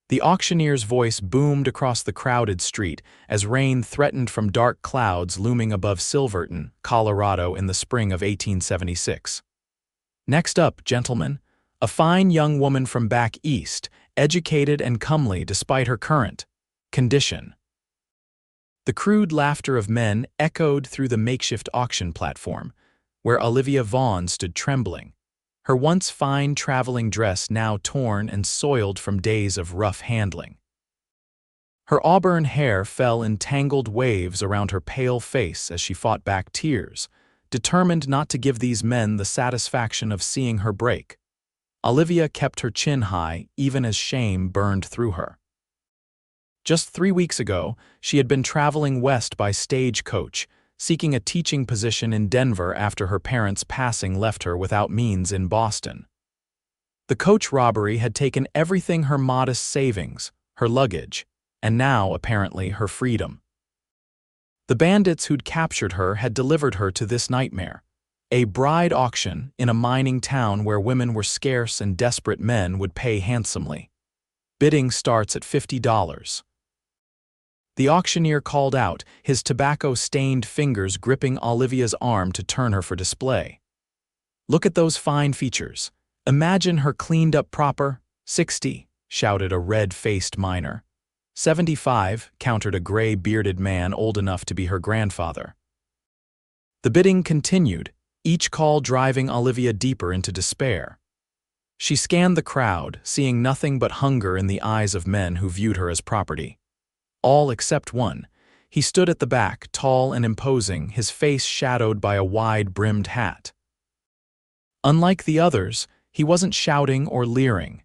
The auctioneer's voice boomed across the crowded street as rain threatened from dark clouds looming above Silverton, Colorado in the spring of 1876. Next up, gentlemen, a fine young woman from back east, educated and comely despite her current condition. The crude laughter of men echoed through the makeshift auction platform, where Olivia Vaughn stood trembling, her once fine traveling dress now torn and soiled from days of rough handling. Her auburn hair fell in tangled waves around her pale face as she fought back tears, determined not to give these men the satisfaction of seeing her break. Olivia kept her chin high even as shame burned through her. Just 3 weeks ago, she had been traveling west by stagecoach, seeking a teaching position in Denver after her parents' passing left her without means in Boston. The coach robbery had taken everything: her modest savings, her luggage, and now, apparently, her freedom. The bandits who'd captured her had delivered her to this nightmare, a bride auction in a mining town where women were scarce and desperate men would pay handsomely. Bidding starts at $50. The auctioneer called out, his tobacco-stained fingers gripping Olivia's arm to turn her for display. "Look at those fine features. Imagine her cleaned up proper." "60, shouted a red-faced miner. 75, countered a gray-bearded man old enough to be her grandfather. The bidding continued, each call driving Olivia deeper into despair. She scanned the crowd, seeing nothing but hunger in the eyes of men who viewed her as property. All except one. He stood at the back, tall and imposing, his face shadowed by a wide-brimmed hat. Unlike the others, he wasn't shouting or leering.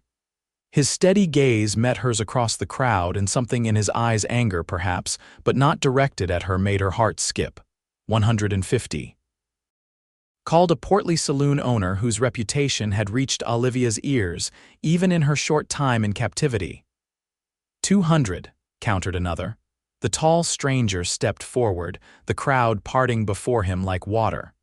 His steady gaze met hers across the crowd, and something in his eyes, anger perhaps, but not directed at her, made her heart skip. 150. Called a portly saloon owner whose reputation had reached Olivia's ears, even in her short time in captivity. 200, countered another. The tall stranger stepped forward, the crowd parting before him like water.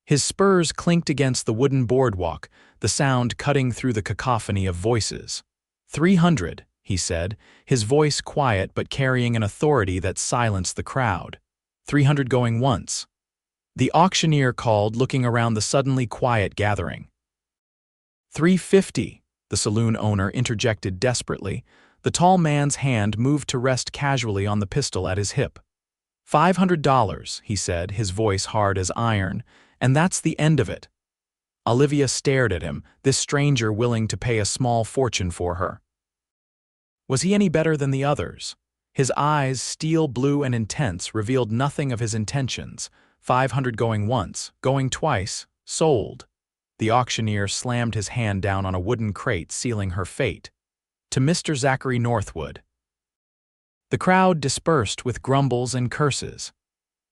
His spurs clinked against the wooden boardwalk, the sound cutting through the cacophony of voices. 300, he said, his voice quiet but carrying an authority that silenced the crowd. 300 going once. The auctioneer called, looking around the suddenly quiet gathering. 350, the saloon owner interjected desperately. The tall man's hand moved to rest casually on the pistol at his hip. $500, he said, his voice hard as iron, and that's the end of it. Olivia stared at him, this stranger willing to pay a small fortune for her. Was he any better than the others? His eyes, steel blue and intense, revealed nothing of his intentions. 500 going once, going twice, sold. The auctioneer slammed his hand down on a wooden crate, sealing her fate. To Mr. Zachary Northwood. The crowd dispersed with grumbles and curses.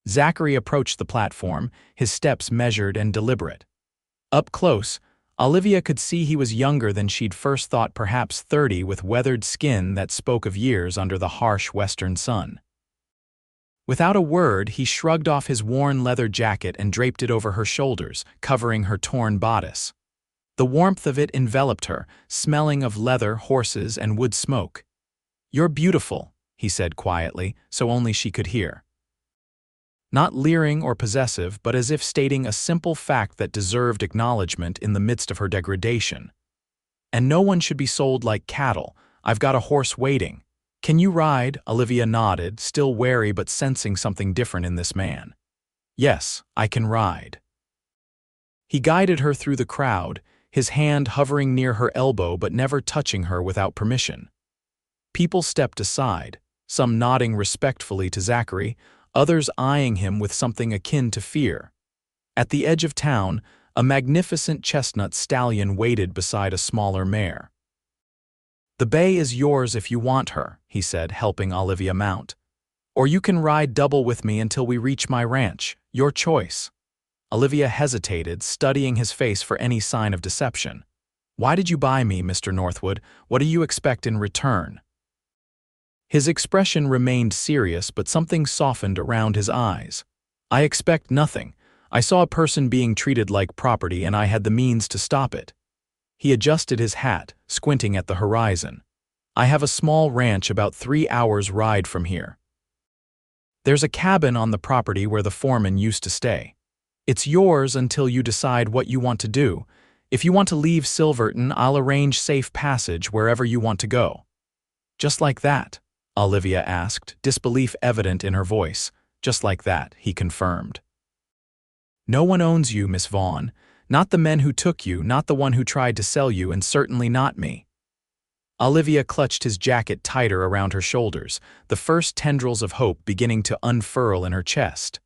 Zachary approached the platform, his steps measured and deliberate. Up close, Olivia could see he was younger than she'd first thought, perhaps 30, with weathered skin that spoke of years under the harsh western sun. Without a word, he shrugged off his worn leather jacket and draped it over her shoulders, covering her torn bodice. The warmth of it enveloped her, smelling of leather, horses, and wood smoke. "You're beautiful," he said quietly, so only she could hear. Not leering or possessive, but as if stating a simple fact that deserved acknowledgement in the midst of her degradation. "And no one should be sold like cattle. I've got a horse waiting. Can you ride?" Olivia nodded, still wary but sensing something different in this man. "Yes, I can ride." He guided her through the crowd, his hand hovering near her elbow but never touching her without permission. People stepped aside, some nodding respectfully to Zachary, others eyeing him with something akin to fear. At the edge of town, a magnificent chestnut stallion waited beside a smaller mare. "The bay is yours if you want her," he said, helping Olivia mount. "Or you can ride double with me until we reach my ranch. Your choice." Olivia hesitated, studying his face for any sign of deception. "Why did you buy me, Mr. Northwood? What do you expect in return?" His expression remained serious, but something softened around his eyes. "I expect nothing. I saw a person being treated like property and I had the means to stop it." He adjusted his hat, squinting at the horizon. I have a small ranch about 3 hours' ride from here. There's a cabin on the property where the foreman used to stay. It's yours until you decide what you want to do. If you want to leave Silverton, I'll arrange safe passage wherever you want to go." "Just like that?" Olivia asked, disbelief evident in her voice. "Just like that," he confirmed. "No one owns you, Miss Vaughn. Not the men who took you, not the one who tried to sell you, and certainly not me." Olivia clutched his jacket tighter around her shoulders, the first tendrils of hope beginning to unfurl in her chest.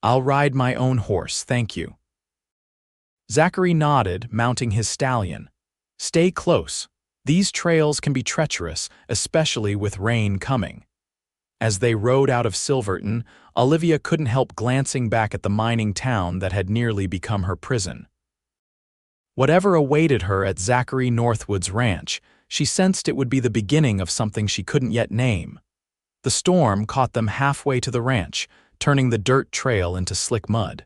"I'll ride my own horse, thank you." Zachary nodded, mounting his stallion. "Stay close. These trails can be treacherous, especially with rain coming." As they rode out of Silverton, Olivia couldn't help glancing back at the mining town that had nearly become her prison. Whatever awaited her at Zachary Northwood's ranch, she sensed it would be the beginning of something she couldn't yet name. The storm caught them halfway to the ranch, turning the dirt trail into slick mud.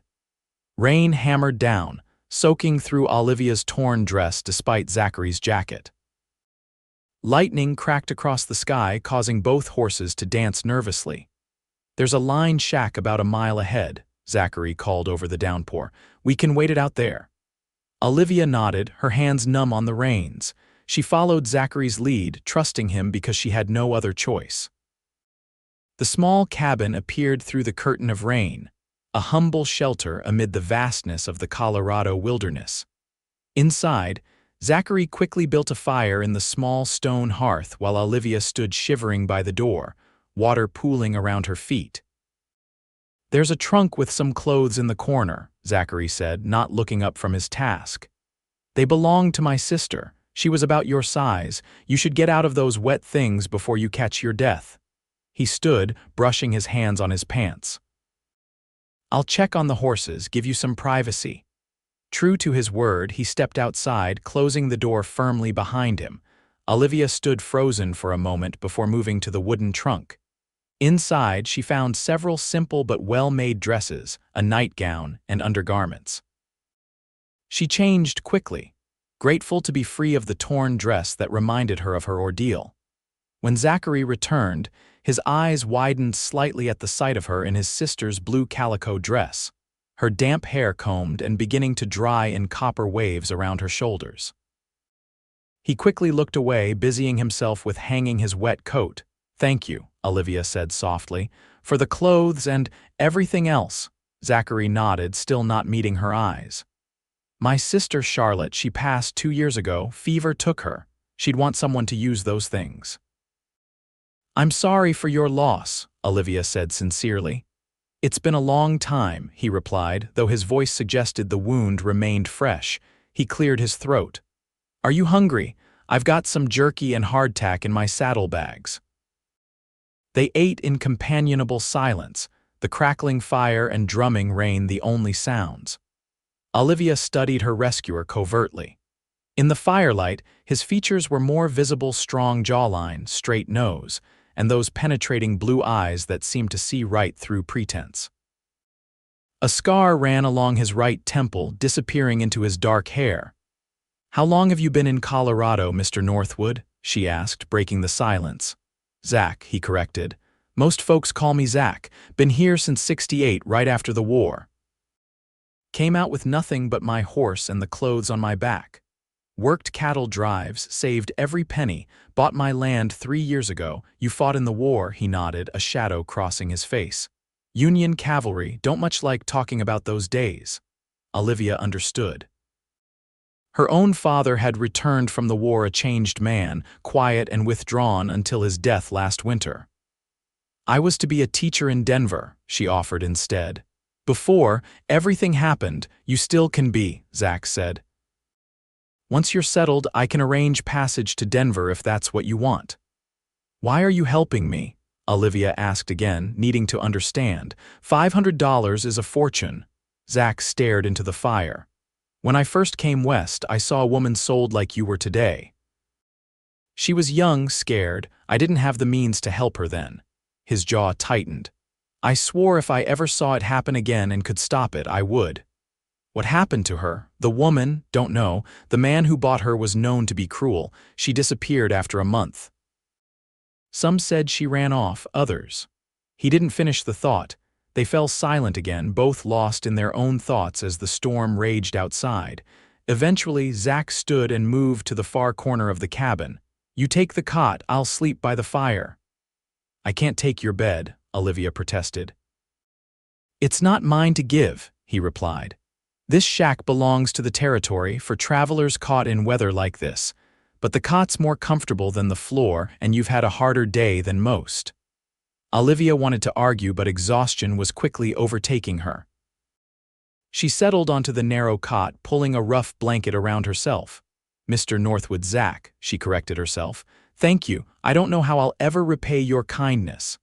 Rain hammered down, soaking through Olivia's torn dress despite Zachary's jacket. Lightning cracked across the sky, causing both horses to dance nervously. "There's a line shack about a mile ahead," Zachary called over the downpour. "We can wait it out there." Olivia nodded, her hands numb on the reins. She followed Zachary's lead, trusting him because she had no other choice. The small cabin appeared through the curtain of rain, a humble shelter amid the vastness of the Colorado wilderness. Inside, Zachary quickly built a fire in the small stone hearth while Olivia stood shivering by the door, water pooling around her feet. "There's a trunk with some clothes in the corner," Zachary said, not looking up from his task. "They belong to my sister. She was about your size. You should get out of those wet things before you catch your death." He stood, brushing his hands on his pants. "I'll check on the horses, give you some privacy." True to his word, he stepped outside, closing the door firmly behind him. Olivia stood frozen for a moment before moving to the wooden trunk. Inside, she found several simple but well-made dresses, a nightgown, and undergarments. She changed quickly, grateful to be free of the torn dress that reminded her of her ordeal. When Zachary returned, his eyes widened slightly at the sight of her in his sister's blue calico dress, her damp hair combed and beginning to dry in copper waves around her shoulders. He quickly looked away, busying himself with hanging his wet coat. "Thank you," Olivia said softly, "for the clothes and everything else." Zachary nodded, still not meeting her eyes. "My sister Charlotte, she passed 2 years ago. Fever took her. She'd want someone to use those things." "I'm sorry for your loss," Olivia said sincerely. "It's been a long time," he replied, though his voice suggested the wound remained fresh. He cleared his throat. "Are you hungry? I've got some jerky and hardtack in my saddlebags." They ate in companionable silence, the crackling fire and drumming rain the only sounds. Olivia studied her rescuer covertly. In the firelight, his features were more visible: strong jawline, straight nose, and those penetrating blue eyes that seemed to see right through pretense. A scar ran along his right temple, disappearing into his dark hair. "How long have you been in Colorado, Mr. Northwood?" she asked, breaking the silence. "Zach," he corrected. "Most folks call me Zach. Been here since '68, right after the war. Came out with nothing but my horse and the clothes on my back. Worked cattle drives, saved every penny, bought my land 3 years ago. You fought in the war," he nodded, a shadow crossing his face. "Union cavalry, don't much like talking about those days." Olivia understood. Her own father had returned from the war a changed man, quiet and withdrawn until his death last winter. "I was to be a teacher in Denver," she offered instead. "Before everything happened, you still can be," Zach said. "Once you're settled, I can arrange passage to Denver if that's what you want." "Why are you helping me?" Olivia asked again, needing to understand. $500 is a fortune." Zach stared into the fire. "When I first came west, I saw a woman sold like you were today. She was young, scared. I didn't have the means to help her then." His jaw tightened. "I swore if I ever saw it happen again and could stop it, I would." "What happened to her?" "The woman, don't know. The man who bought her was known to be cruel. She disappeared after a month." Some said she ran off, others. He didn't finish the thought. They fell silent again, both lost in their own thoughts as the storm raged outside. Eventually, Zach stood and moved to the far corner of the cabin. "You take the cot, I'll sleep by the fire." "I can't take your bed," Olivia protested. "It's not mine to give," he replied. "This shack belongs to the territory for travelers caught in weather like this, but the cot's more comfortable than the floor and you've had a harder day than most." Olivia wanted to argue, but exhaustion was quickly overtaking her. She settled onto the narrow cot, pulling a rough blanket around herself. "Mr. Northwood, Zach," she corrected herself. "Thank you. I don't know how I'll ever repay your kindness."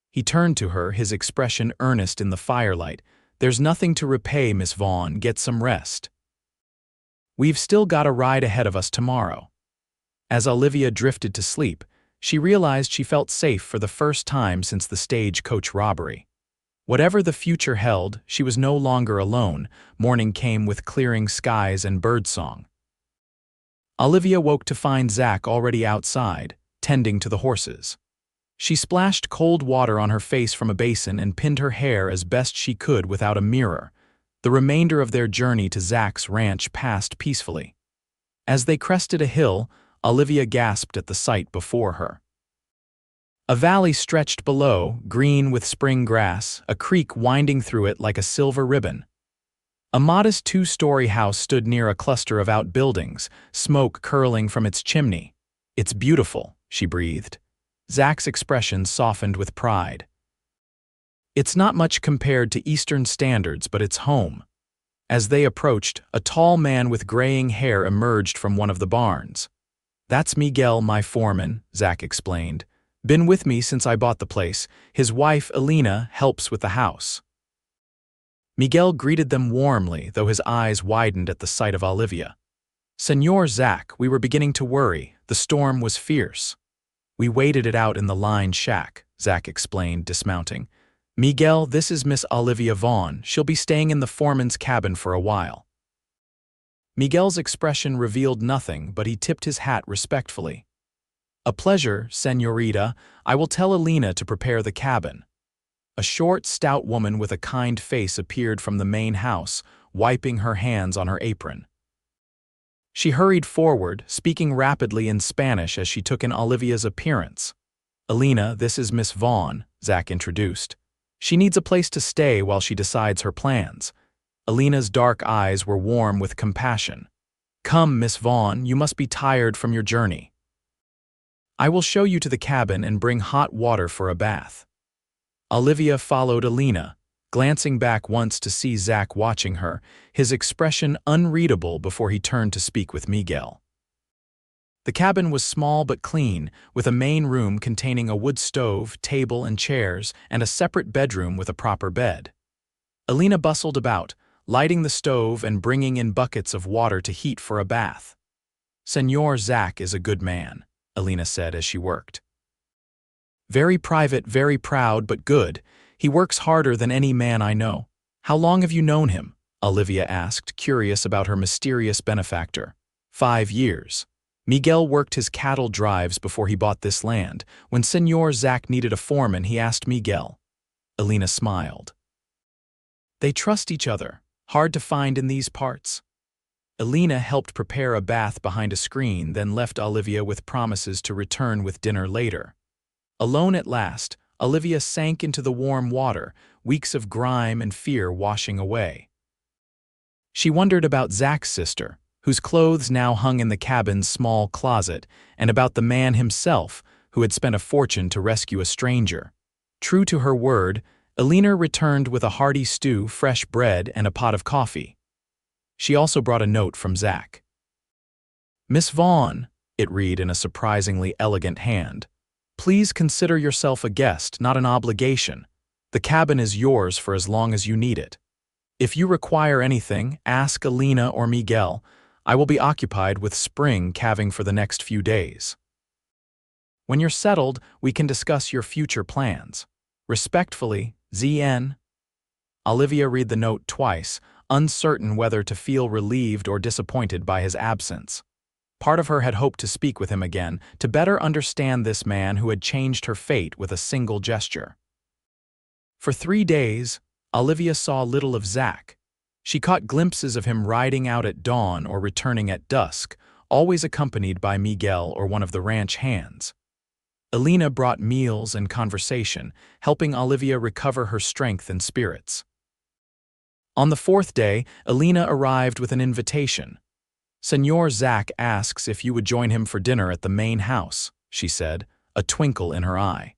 He turned to her, his expression earnest in the firelight. "There's nothing to repay, Miss Vaughn. Get some rest. We've still got a ride ahead of us tomorrow." As Olivia drifted to sleep, she realized she felt safe for the first time since the stagecoach robbery. Whatever the future held, she was no longer alone. Morning came with clearing skies and birdsong. Olivia woke to find Zach already outside, tending to the horses. She splashed cold water on her face from a basin and pinned her hair as best she could without a mirror. The remainder of their journey to Zach's ranch passed peacefully. As they crested a hill, Olivia gasped at the sight before her. A valley stretched below, green with spring grass, a creek winding through it like a silver ribbon. A modest two-story house stood near a cluster of outbuildings, smoke curling from its chimney. "It's beautiful," she breathed. Zach's expression softened with pride. "It's not much compared to Eastern standards, but it's home." As they approached, a tall man with graying hair emerged from one of the barns. "That's Miguel, my foreman," Zach explained. "Been with me since I bought the place. His wife, Elena, helps with the house." Miguel greeted them warmly, though his eyes widened at the sight of Olivia. "Señor Zach, we were beginning to worry. The storm was fierce." "We waited it out in the lined shack," Zach explained, dismounting. "Miguel, this is Miss Olivia Vaughn. She'll be staying in the foreman's cabin for a while." Miguel's expression revealed nothing, but he tipped his hat respectfully. "A pleasure, señorita. I will tell Elena to prepare the cabin." A short, stout woman with a kind face appeared from the main house, wiping her hands on her apron. She hurried forward, speaking rapidly in Spanish as she took in Olivia's appearance. "Elena, this is Miss Vaughn," Zach introduced. "She needs a place to stay while she decides her plans." Elena's dark eyes were warm with compassion. "Come, Miss Vaughn, you must be tired from your journey. I will show you to the cabin and bring hot water for a bath." Olivia followed Elena, glancing back once to see Zach watching her, his expression unreadable before he turned to speak with Miguel. The cabin was small but clean, with a main room containing a wood stove, table and chairs, and a separate bedroom with a proper bed. Elena bustled about, lighting the stove and bringing in buckets of water to heat for a bath. "Señor Zach is a good man," Elena said as she worked. "Very private, very proud, but good. He works harder than any man I know." "How long have you known him?" Olivia asked, curious about her mysterious benefactor. 5 years. Miguel worked his cattle drives before he bought this land. When Señor Zach needed a foreman, he asked Miguel. Elena smiled. "They trust each other. Hard to find in these parts." Elena helped prepare a bath behind a screen, then left Olivia with promises to return with dinner later. Alone at last, Olivia sank into the warm water, weeks of grime and fear washing away. She wondered about Zach's sister, whose clothes now hung in the cabin's small closet, and about the man himself, who had spent a fortune to rescue a stranger. True to her word, Elena returned with a hearty stew, fresh bread, and a pot of coffee. She also brought a note from Zach. "Miss Vaughn," it read in a surprisingly elegant hand, "please consider yourself a guest, not an obligation. The cabin is yours for as long as you need it. If you require anything, ask Elena or Miguel. I will be occupied with spring calving for the next few days. When you're settled, we can discuss your future plans. Respectfully, ZN." Olivia read the note twice, uncertain whether to feel relieved or disappointed by his absence. Part of her had hoped to speak with him again, to better understand this man who had changed her fate with a single gesture. For 3 days, Olivia saw little of Zach. She caught glimpses of him riding out at dawn or returning at dusk, always accompanied by Miguel or one of the ranch hands. Elena brought meals and conversation, helping Olivia recover her strength and spirits. On the 4th day, Elena arrived with an invitation. "Senor Zach asks if you would join him for dinner at the main house," she said, a twinkle in her eye.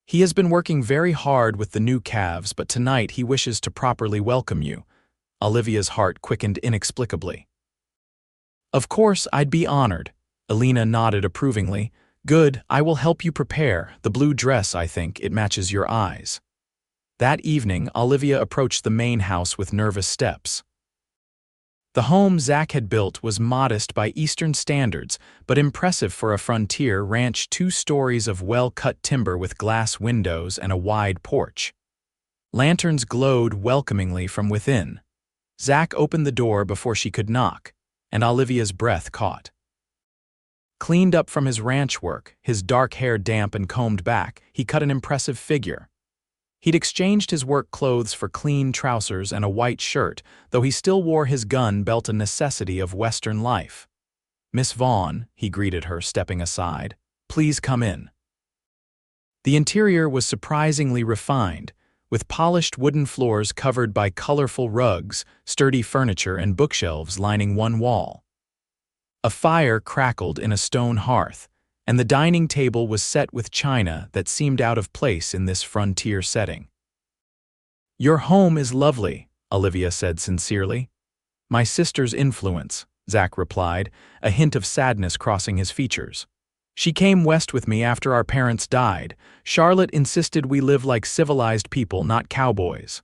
"He has been working very hard with the new calves, but tonight he wishes to properly welcome you." Olivia's heart quickened inexplicably. "Of course, I'd be honored." Elena nodded approvingly. "Good, I will help you prepare. The blue dress, I think, it matches your eyes." That evening, Olivia approached the main house with nervous steps. The home Zach had built was modest by Eastern standards, but impressive for a frontier ranch, 2 stories of well-cut timber with glass windows and a wide porch. Lanterns glowed welcomingly from within. Zach opened the door before she could knock, and Olivia's breath caught. Cleaned up from his ranch work, his dark hair damp and combed back, he cut an impressive figure. He'd exchanged his work clothes for clean trousers and a white shirt, though he still wore his gun belt, a necessity of Western life. "Miss Vaughn," he greeted her, stepping aside. "Please come in." The interior was surprisingly refined, with polished wooden floors covered by colorful rugs, sturdy furniture, and bookshelves lining one wall. A fire crackled in a stone hearth, and the dining table was set with china that seemed out of place in this frontier setting. "Your home is lovely," Olivia said sincerely. "My sister's influence," Zach replied, a hint of sadness crossing his features. "She came west with me after our parents died. Charlotte insisted we live like civilized people, not cowboys."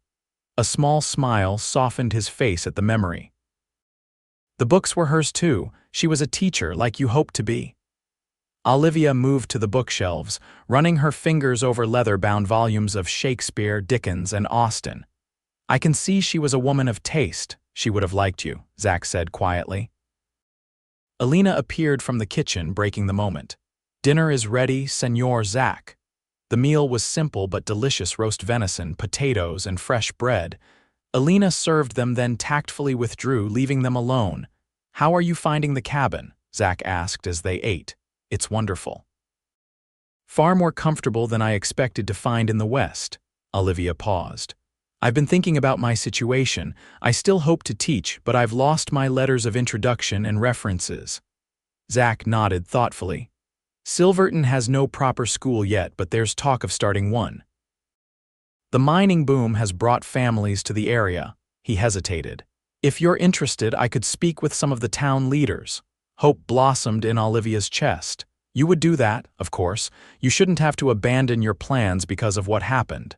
A small smile softened his face at the memory. "The books were hers too. She was a teacher like you hoped to be." Olivia moved to the bookshelves, running her fingers over leather-bound volumes of Shakespeare, Dickens, and Austen. "I can see she was a woman of taste. She would have liked you," Zach said quietly. Elena appeared from the kitchen, breaking the moment. "Dinner is ready, Senor Zach." The meal was simple but delicious: roast venison, potatoes, and fresh bread. Elena served them, then tactfully withdrew, leaving them alone. "How are you finding the cabin?" Zach asked as they ate. "It's wonderful." "Far more comfortable than I expected to find in the West." Olivia paused. "I've been thinking about my situation. I still hope to teach, but I've lost my letters of introduction and references." Zach nodded thoughtfully. "Silverton has no proper school yet, but there's talk of starting one. The mining boom has brought families to the area." He hesitated. "If you're interested, I could speak with some of the town leaders." Hope blossomed in Olivia's chest. "You would do that, of course. You shouldn't have to abandon your plans because of what happened."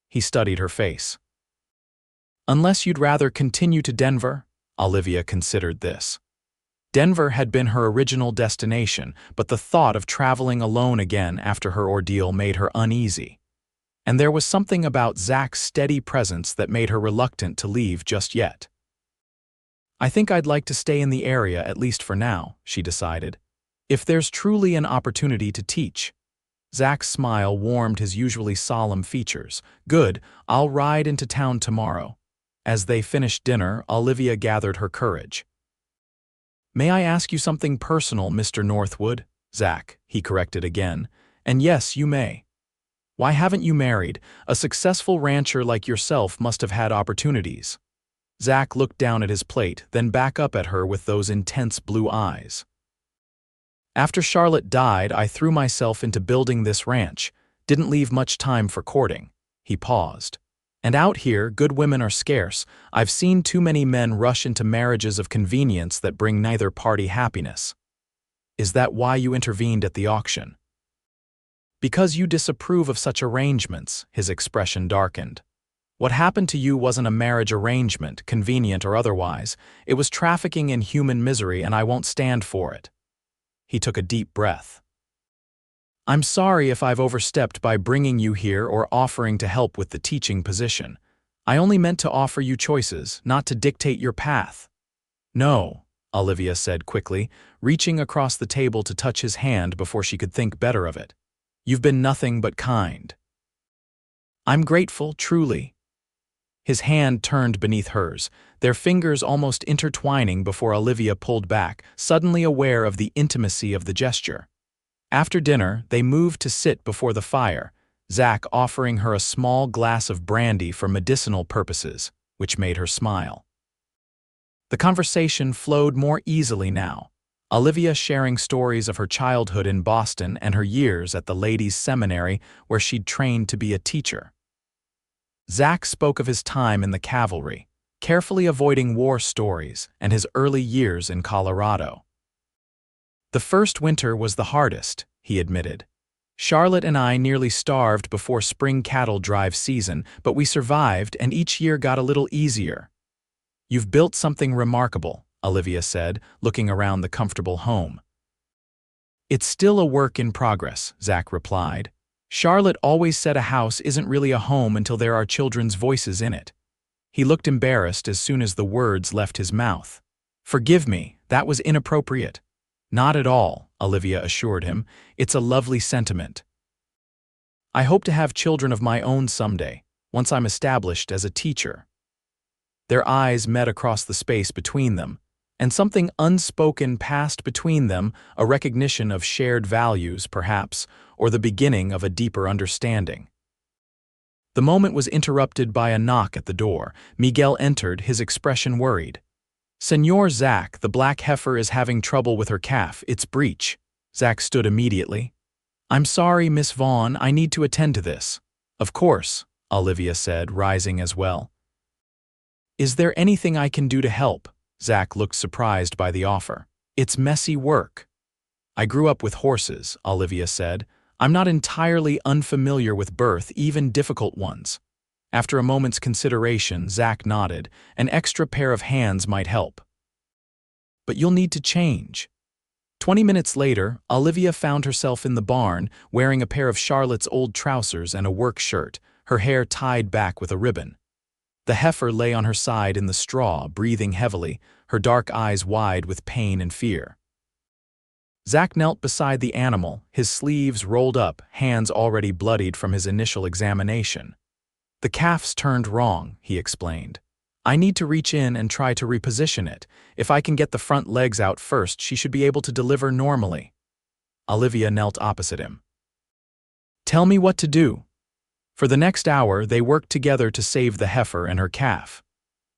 He studied her face. "Unless you'd rather continue to Denver?" Olivia considered this. Denver had been her original destination, but the thought of traveling alone again after her ordeal made her uneasy. And there was something about Zach's steady presence that made her reluctant to leave just yet. "I think I'd like to stay in the area, at least for now," she decided. "If there's truly an opportunity to teach." Zach's smile warmed his usually solemn features. "Good, I'll ride into town tomorrow." As they finished dinner, Olivia gathered her courage. "May I ask you something personal, Mr. Northwood?" "Zach," he corrected again. "And yes, you may. Why haven't you married? A successful rancher like yourself must have had opportunities." Zach looked down at his plate, then back up at her with those intense blue eyes. "After Charlotte died, I threw myself into building this ranch. Didn't leave much time for courting." He paused. "And out here, good women are scarce. I've seen too many men rush into marriages of convenience that bring neither party happiness." "Is that why you intervened at the auction?" "Because you disapprove of such arrangements," his expression darkened. "What happened to you wasn't a marriage arrangement, convenient or otherwise. It was trafficking in human misery, and I won't stand for it." He took a deep breath. "I'm sorry if I've overstepped by bringing you here or offering to help with the teaching position. I only meant to offer you choices, not to dictate your path." "No," Olivia said quickly, reaching across the table to touch his hand before she could think better of it. "You've been nothing but kind." "I'm grateful, truly." His hand turned beneath hers, their fingers almost intertwining before Olivia pulled back, suddenly aware of the intimacy of the gesture. After dinner, they moved to sit before the fire, Zach offering her a small glass of brandy for medicinal purposes, which made her smile. The conversation flowed more easily now, Olivia sharing stories of her childhood in Boston and her years at the ladies' seminary where she'd trained to be a teacher. Zach spoke of his time in the cavalry, carefully avoiding war stories, and his early years in Colorado. "The first winter was the hardest," he admitted. "Charlotte and I nearly starved before spring cattle drive season, but we survived and each year got a little easier." "You've built something remarkable," Olivia said, looking around the comfortable home. "It's still a work in progress," Zach replied. "Charlotte always said a house isn't really a home until there are children's voices in it." He looked embarrassed as soon as the words left his mouth. "Forgive me, that was inappropriate." "Not at all," Olivia assured him. "It's a lovely sentiment. I hope to have children of my own someday, once I'm established as a teacher." Their eyes met across the space between them, and something unspoken passed between them, a recognition of shared values, perhaps, or the beginning of a deeper understanding. The moment was interrupted by a knock at the door. Miguel entered, his expression worried. "Senor Zach, the black heifer is having trouble with her calf. It's breech." Zach stood immediately. "I'm sorry, Miss Vaughn, I need to attend to this." "Of course," Olivia said, rising as well. "Is there anything I can do to help?" Zach looked surprised by the offer. "It's messy work." "I grew up with horses," Olivia said. "I'm not entirely unfamiliar with birth, even difficult ones." After a moment's consideration, Zach nodded. "An extra pair of hands might help." "But you'll need to change." 20 minutes later, Olivia found herself in the barn, wearing a pair of Charlotte's old trousers and a work shirt, her hair tied back with a ribbon. The heifer lay on her side in the straw, breathing heavily, her dark eyes wide with pain and fear. Zach knelt beside the animal, his sleeves rolled up, hands already bloodied from his initial examination. "The calf's turned wrong," he explained. "I need to reach in and try to reposition it. If I can get the front legs out first, she should be able to deliver normally." Olivia knelt opposite him. "Tell me what to do." For the next hour, they worked together to save the heifer and her calf.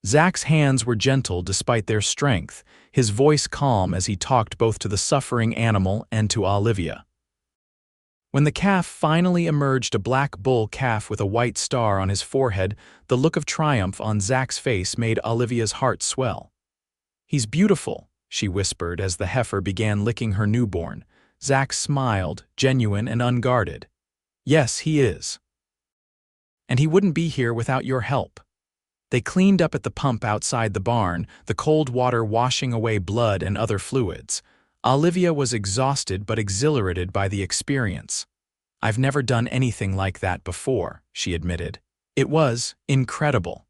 Zach's hands were gentle despite their strength, his voice calm as he talked both to the suffering animal and to Olivia. When the calf finally emerged, a black bull calf with a white star on his forehead, the look of triumph on Zach's face made Olivia's heart swell. "He's beautiful," she whispered as the heifer began licking her newborn. Zach smiled, genuine and unguarded. "Yes, he is. And he wouldn't be here without your help." They cleaned up at the pump outside the barn, the cold water washing away blood and other fluids. Olivia was exhausted but exhilarated by the experience. "I've never done anything like that before," she admitted. "It was incredible."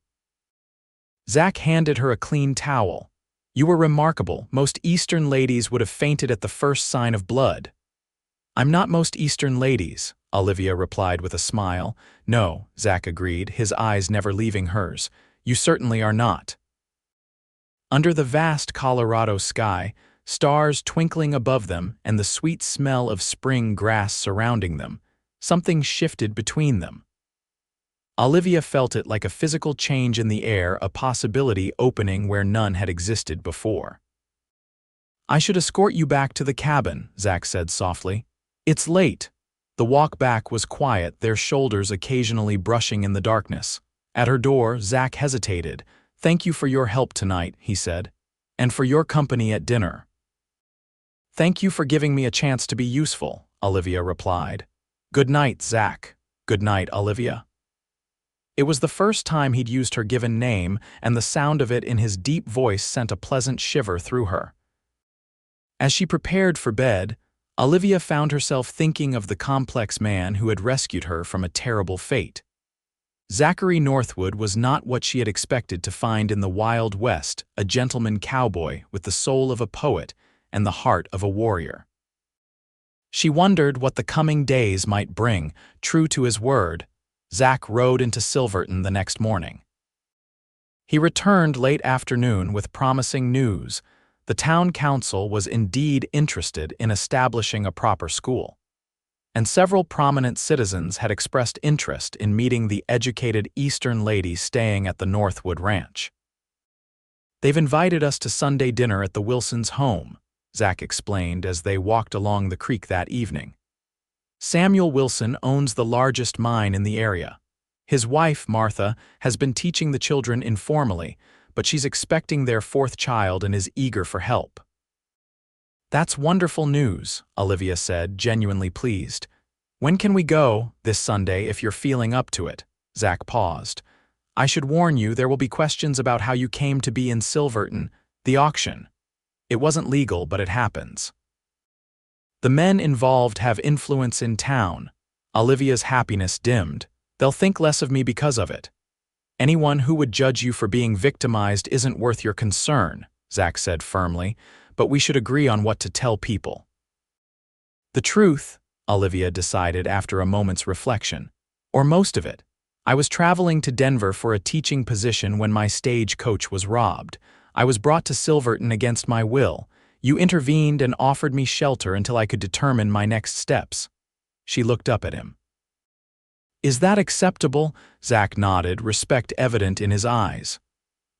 Zach handed her a clean towel. "You were remarkable. Most Eastern ladies would have fainted at the first sign of blood." "I'm not most Eastern ladies," Olivia replied with a smile. "No," Zach agreed, his eyes never leaving hers. "You certainly are not." Under the vast Colorado sky, stars twinkling above them and the sweet smell of spring grass surrounding them, something shifted between them. Olivia felt it like a physical change in the air, a possibility opening where none had existed before. "I should escort you back to the cabin," Zach said softly. "It's late." The walk back was quiet, their shoulders occasionally brushing in the darkness. At her door, Zach hesitated. "Thank you for your help tonight," he said, "and for your company at dinner." "Thank you for giving me a chance to be useful," Olivia replied. "Good night, Zach." "Good night, Olivia." It was the first time he'd used her given name, and the sound of it in his deep voice sent a pleasant shiver through her. As she prepared for bed, Olivia found herself thinking of the complex man who had rescued her from a terrible fate. Zachary Northwood was not what she had expected to find in the Wild West, a gentleman cowboy with the soul of a poet and the heart of a warrior. She wondered what the coming days might bring. True to his word, Zach rode into Silverton the next morning. He returned late afternoon with promising news. The town council was indeed interested in establishing a proper school, and several prominent citizens had expressed interest in meeting the educated Eastern lady staying at the Northwood Ranch. "They've invited us to Sunday dinner at the Wilsons' home," Zach explained as they walked along the creek that evening. "Samuel Wilson owns the largest mine in the area. His wife, Martha, has been teaching the children informally, but she's expecting their fourth child and is eager for help." "That's wonderful news," Olivia said, genuinely pleased. "When can we go?" "This Sunday, if you're feeling up to it." Zach paused. "I should warn you, there will be questions about how you came to be in Silverton, the auction. It wasn't legal, but it happens. The men involved have influence in town." Olivia's happiness dimmed. "They'll think less of me because of it." "Anyone who would judge you for being victimized isn't worth your concern," Zach said firmly, "but we should agree on what to tell people." "The truth," Olivia decided after a moment's reflection, "or most of it. I was traveling to Denver for a teaching position when my stagecoach was robbed. I was brought to Silverton against my will. You intervened and offered me shelter until I could determine my next steps." She looked up at him. "Is that acceptable?" Zach nodded, respect evident in his eyes.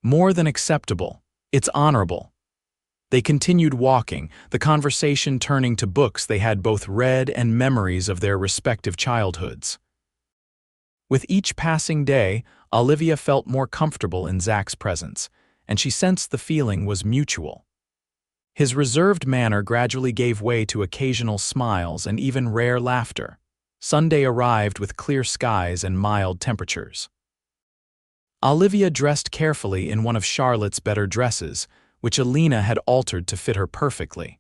"More than acceptable. It's honorable." They continued walking, the conversation turning to books they had both read and memories of their respective childhoods. With each passing day, Olivia felt more comfortable in Zach's presence, and she sensed the feeling was mutual. His reserved manner gradually gave way to occasional smiles and even rare laughter. Sunday arrived with clear skies and mild temperatures. Olivia dressed carefully in one of Charlotte's better dresses, which Alina had altered to fit her perfectly.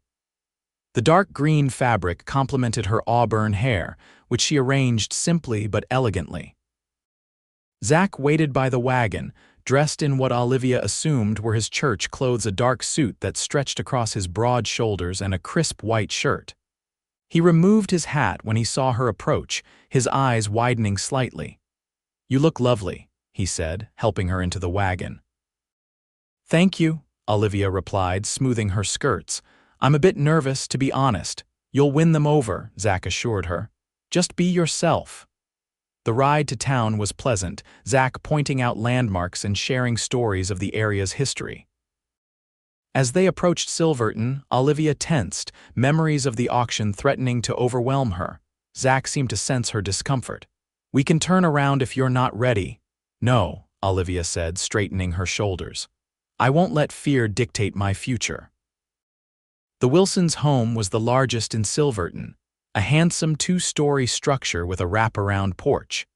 The dark green fabric complemented her auburn hair, which she arranged simply but elegantly. Zach waited by the wagon, dressed in what Olivia assumed were his church clothes, a dark suit that stretched across his broad shoulders and a crisp white shirt. He removed his hat when he saw her approach, his eyes widening slightly. "You look lovely," he said, helping her into the wagon. "Thank you," Olivia replied, smoothing her skirts. "I'm a bit nervous, to be honest." "You'll win them over," Zach assured her. "Just be yourself." The ride to town was pleasant, Zach pointing out landmarks and sharing stories of the area's history. As they approached Silverton, Olivia tensed, memories of the auction threatening to overwhelm her. Zach seemed to sense her discomfort. "We can turn around if you're not ready." "No," Olivia said, straightening her shoulders. "I won't let fear dictate my future." The Wilsons' home was the largest in Silverton, a handsome two-story structure with a wraparound porch.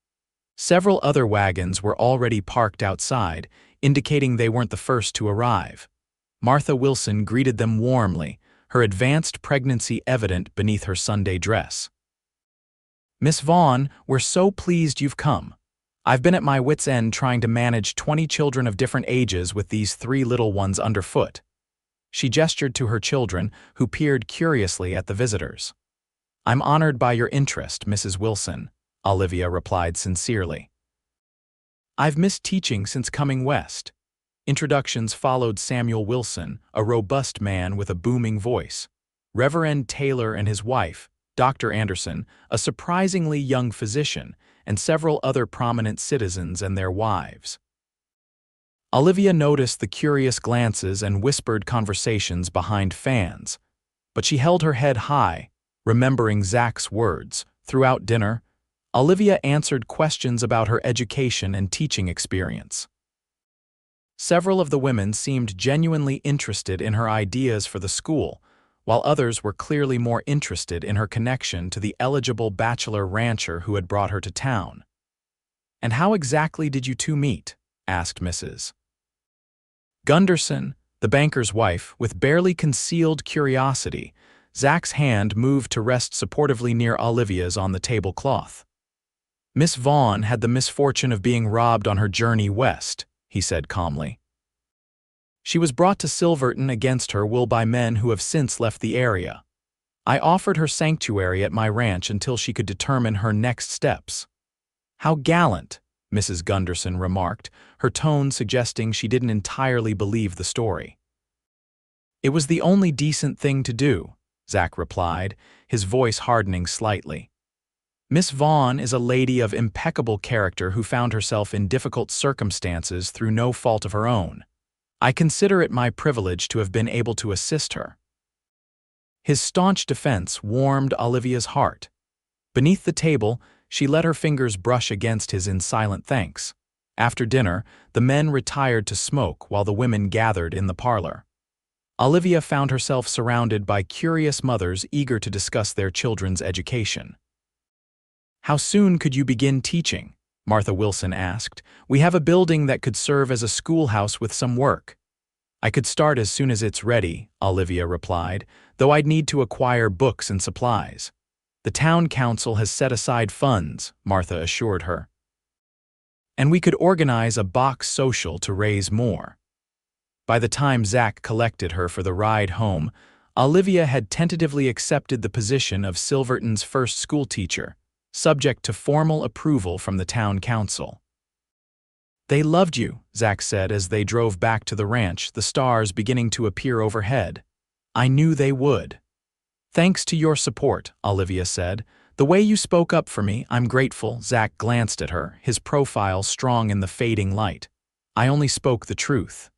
Several other wagons were already parked outside, indicating they weren't the first to arrive. Martha Wilson greeted them warmly, her advanced pregnancy evident beneath her Sunday dress. "Miss Vaughn, we're so pleased you've come. I've been at my wits' end trying to manage 20 children of different ages with these 3 little ones underfoot." She gestured to her children, who peered curiously at the visitors. "I'm honored by your interest, Mrs. Wilson," Olivia replied sincerely. "I've missed teaching since coming west." Introductions followed. Samuel Wilson, a robust man with a booming voice. Reverend Taylor and his wife, Dr. Anderson, a surprisingly young physician, and several other prominent citizens and their wives. Olivia noticed the curious glances and whispered conversations behind fans, but she held her head high, remembering Zach's words. Throughout dinner, Olivia answered questions about her education and teaching experience. Several of the women seemed genuinely interested in her ideas for the school, while others were clearly more interested in her connection to the eligible bachelor rancher who had brought her to town. "And how exactly did you two meet?" asked Mrs. Gunderson, the banker's wife, with barely concealed curiosity. Zach's hand moved to rest supportively near Olivia's on the tablecloth. Miss Vaughn had the misfortune of being robbed on her journey west, he said calmly. She was brought to Silverton against her will by men who have since left the area. I offered her sanctuary at my ranch until she could determine her next steps. How gallant, Mrs. Gunderson remarked, her tone suggesting she didn't entirely believe the story. It was the only decent thing to do, Zach replied, his voice hardening slightly. Miss Vaughn is a lady of impeccable character who found herself in difficult circumstances through no fault of her own. I consider it my privilege to have been able to assist her. His staunch defense warmed Olivia's heart. Beneath the table, she let her fingers brush against his in silent thanks. After dinner, the men retired to smoke while the women gathered in the parlor. Olivia found herself surrounded by curious mothers eager to discuss their children's education. "How soon could you begin teaching?" Martha Wilson asked. "We have a building that could serve as a schoolhouse with some work." "I could start as soon as it's ready," Olivia replied, "though I'd need to acquire books and supplies." "The town council has set aside funds," Martha assured her. "And we could organize a box social to raise more." By the time Zach collected her for the ride home, Olivia had tentatively accepted the position of Silverton's first schoolteacher, subject to formal approval from the town council. "They loved you," Zach said as they drove back to the ranch, the stars beginning to appear overhead. "I knew they would." "Thanks to your support," Olivia said. "The way you spoke up for me, I'm grateful." Zach glanced at her, his profile strong in the fading light. "I only spoke the truth."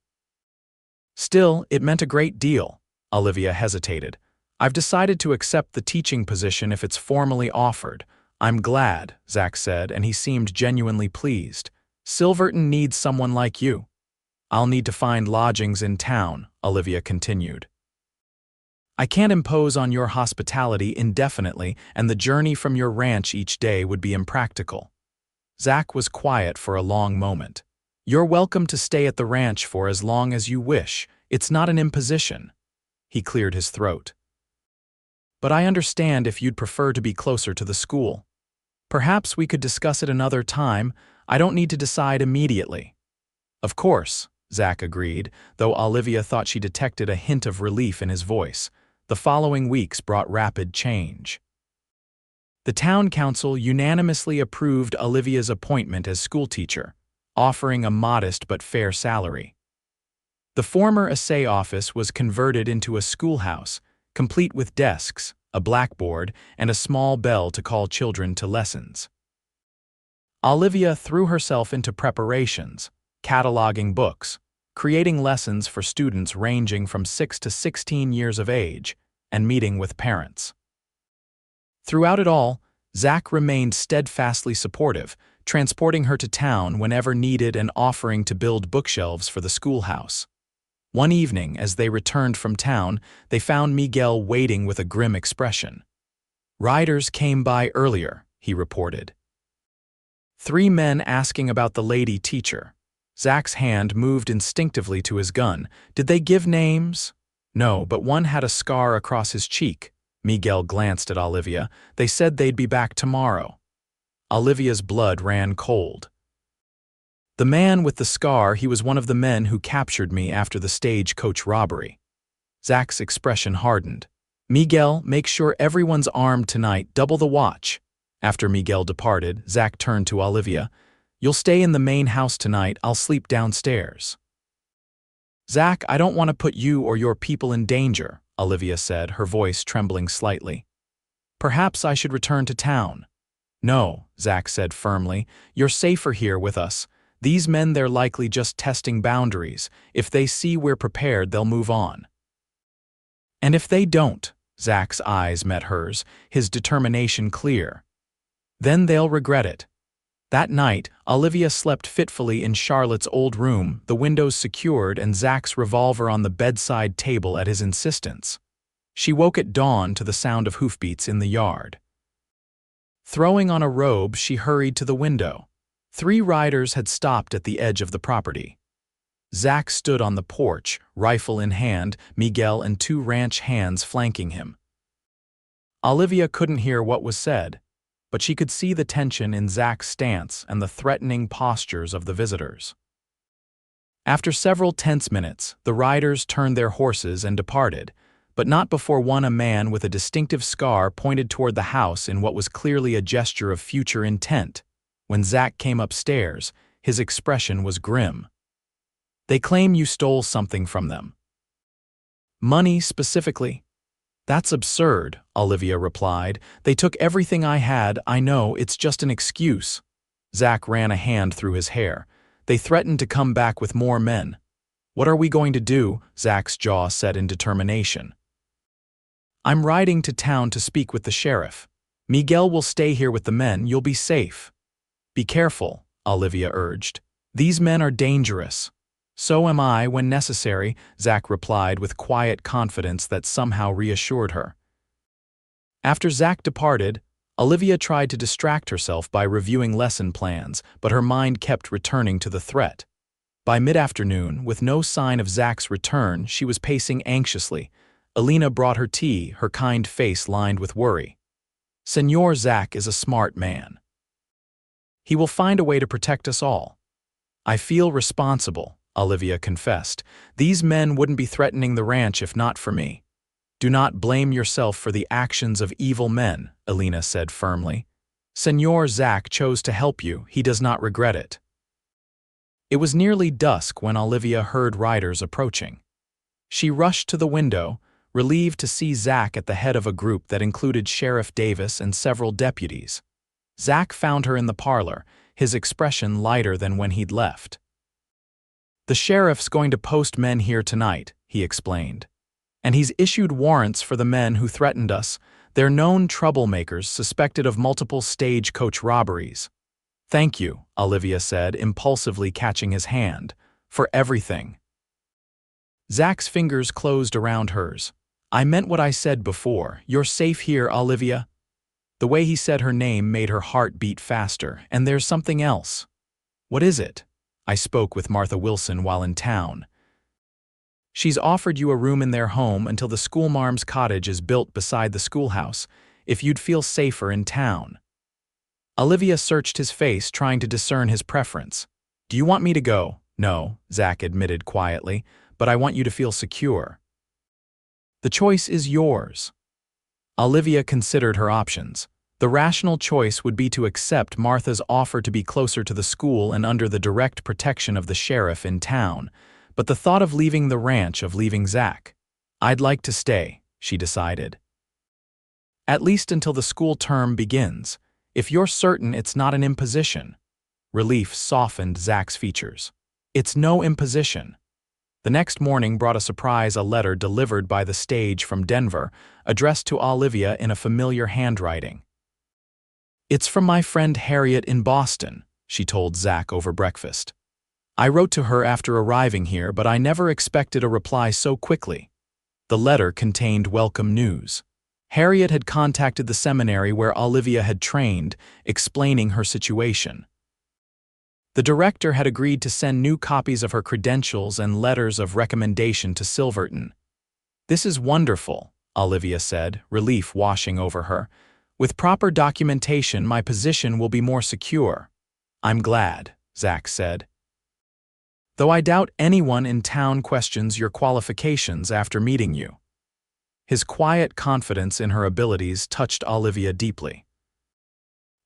"Still, it meant a great deal." Olivia hesitated. "I've decided to accept the teaching position if it's formally offered." "I'm glad," Zach said, and he seemed genuinely pleased. "Silverton needs someone like you." "I'll need to find lodgings in town," Olivia continued. "I can't impose on your hospitality indefinitely, and the journey from your ranch each day would be impractical." Zach was quiet for a long moment. "You're welcome to stay at the ranch for as long as you wish. It's not an imposition." He cleared his throat. "But I understand if you'd prefer to be closer to the school. Perhaps we could discuss it another time. I don't need to decide immediately." "Of course," Zach agreed, though Olivia thought she detected a hint of relief in his voice. The following weeks brought rapid change. The town council unanimously approved Olivia's appointment as schoolteacher, offering a modest but fair salary. The former assay office was converted into a schoolhouse, complete with desks, a blackboard, and a small bell to call children to lessons. Olivia threw herself into preparations, cataloging books, creating lessons for students ranging from 6 to 16 years of age, and meeting with parents. Throughout it all, Zach remained steadfastly supportive, transporting her to town whenever needed and offering to build bookshelves for the schoolhouse. One evening, as they returned from town, they found Miguel waiting with a grim expression. "Riders came by earlier," he reported. "3 men asking about the lady teacher." Zach's hand moved instinctively to his gun. "Did they give names?" "No, but one had a scar across his cheek." Miguel glanced at Olivia. "They said they'd be back tomorrow." Olivia's blood ran cold. "The man with the scar, he was one of the men who captured me after the stagecoach robbery." Zach's expression hardened. "Miguel, make sure everyone's armed tonight, double the watch." After Miguel departed, Zach turned to Olivia. "You'll stay in the main house tonight, I'll sleep downstairs." "Zach, I don't want to put you or your people in danger," Olivia said, her voice trembling slightly. "Perhaps I should return to town." "No," Zach said firmly, "you're safer here with us. These men, they're likely just testing boundaries. If they see we're prepared, they'll move on." "And if they don't?" Zach's eyes met hers, his determination clear. "Then they'll regret it." That night, Olivia slept fitfully in Charlotte's old room, the windows secured and Zach's revolver on the bedside table at his insistence. She woke at dawn to the sound of hoofbeats in the yard. Throwing on a robe, she hurried to the window. 3 riders had stopped at the edge of the property. Zach stood on the porch, rifle in hand, Miguel and 2 ranch hands flanking him. Olivia couldn't hear what was said. but she could see the tension in Zach's stance and the threatening postures of the visitors. After several tense minutes, the riders turned their horses and departed, but not before a man with a distinctive scar pointed toward the house in what was clearly a gesture of future intent. When Zach came upstairs, his expression was grim. "They claim you stole something from them." "Money, specifically?" "That's absurd," Olivia replied. "They took everything I had. I know, it's just an excuse." Zach ran a hand through his hair. "They threatened to come back with more men." "What are we going to do?" Zach's jaw set in determination. "I'm riding to town to speak with the sheriff. Miguel will stay here with the men. You'll be safe." "Be careful," Olivia urged. "These men are dangerous." "So am I when necessary," Zach replied with quiet confidence that somehow reassured her. After Zach departed, Olivia tried to distract herself by reviewing lesson plans, but her mind kept returning to the threat. By mid-afternoon, with no sign of Zach's return, she was pacing anxiously. Alina brought her tea, her kind face lined with worry. "Senor Zach is a smart man. He will find a way to protect us all." "I feel responsible," Olivia confessed. "These men wouldn't be threatening the ranch if not for me." "Do not blame yourself for the actions of evil men," Alina said firmly. "Senor Zach chose to help you. He does not regret it." It was nearly dusk when Olivia heard riders approaching. She rushed to the window, relieved to see Zach at the head of a group that included Sheriff Davis and several deputies. Zach found her in the parlor, his expression lighter than when he'd left. "The sheriff's going to post men here tonight," he explained. "And he's issued warrants for the men who threatened us. They're known troublemakers suspected of multiple stagecoach robberies." "Thank you," Olivia said, impulsively catching his hand, "for everything." Zach's fingers closed around hers. "I meant what I said before. You're safe here, Olivia." The way he said her name made her heart beat faster. "And there's something else." "What is it?" "I spoke with Martha Wilson while in town. She's offered you a room in their home until the schoolmarm's cottage is built beside the schoolhouse, if you'd feel safer in town." Olivia searched his face, trying to discern his preference. "Do you want me to go?" "No," Zach admitted quietly, "but I want you to feel secure." "The choice is yours." Olivia considered her options. The rational choice would be to accept Martha's offer to be closer to the school and under the direct protection of the sheriff in town, but the thought of leaving the ranch, of leaving Zach. "I'd like to stay," she decided. "At least until the school term begins, if you're certain it's not an imposition." Relief softened Zach's features. "It's no imposition." The next morning brought a surprise: a letter delivered by the stage from Denver, addressed to Olivia in a familiar handwriting. "It's from my friend Harriet in Boston," she told Zach over breakfast. "I wrote to her after arriving here, but I never expected a reply so quickly." The letter contained welcome news. Harriet had contacted the seminary where Olivia had trained, explaining her situation. The director had agreed to send new copies of her credentials and letters of recommendation to Silverton. "This is wonderful," Olivia said, relief washing over her. "With proper documentation, my position will be more secure." "I'm glad," Zach said. "Though I doubt anyone in town questions your qualifications after meeting you." His quiet confidence in her abilities touched Olivia deeply.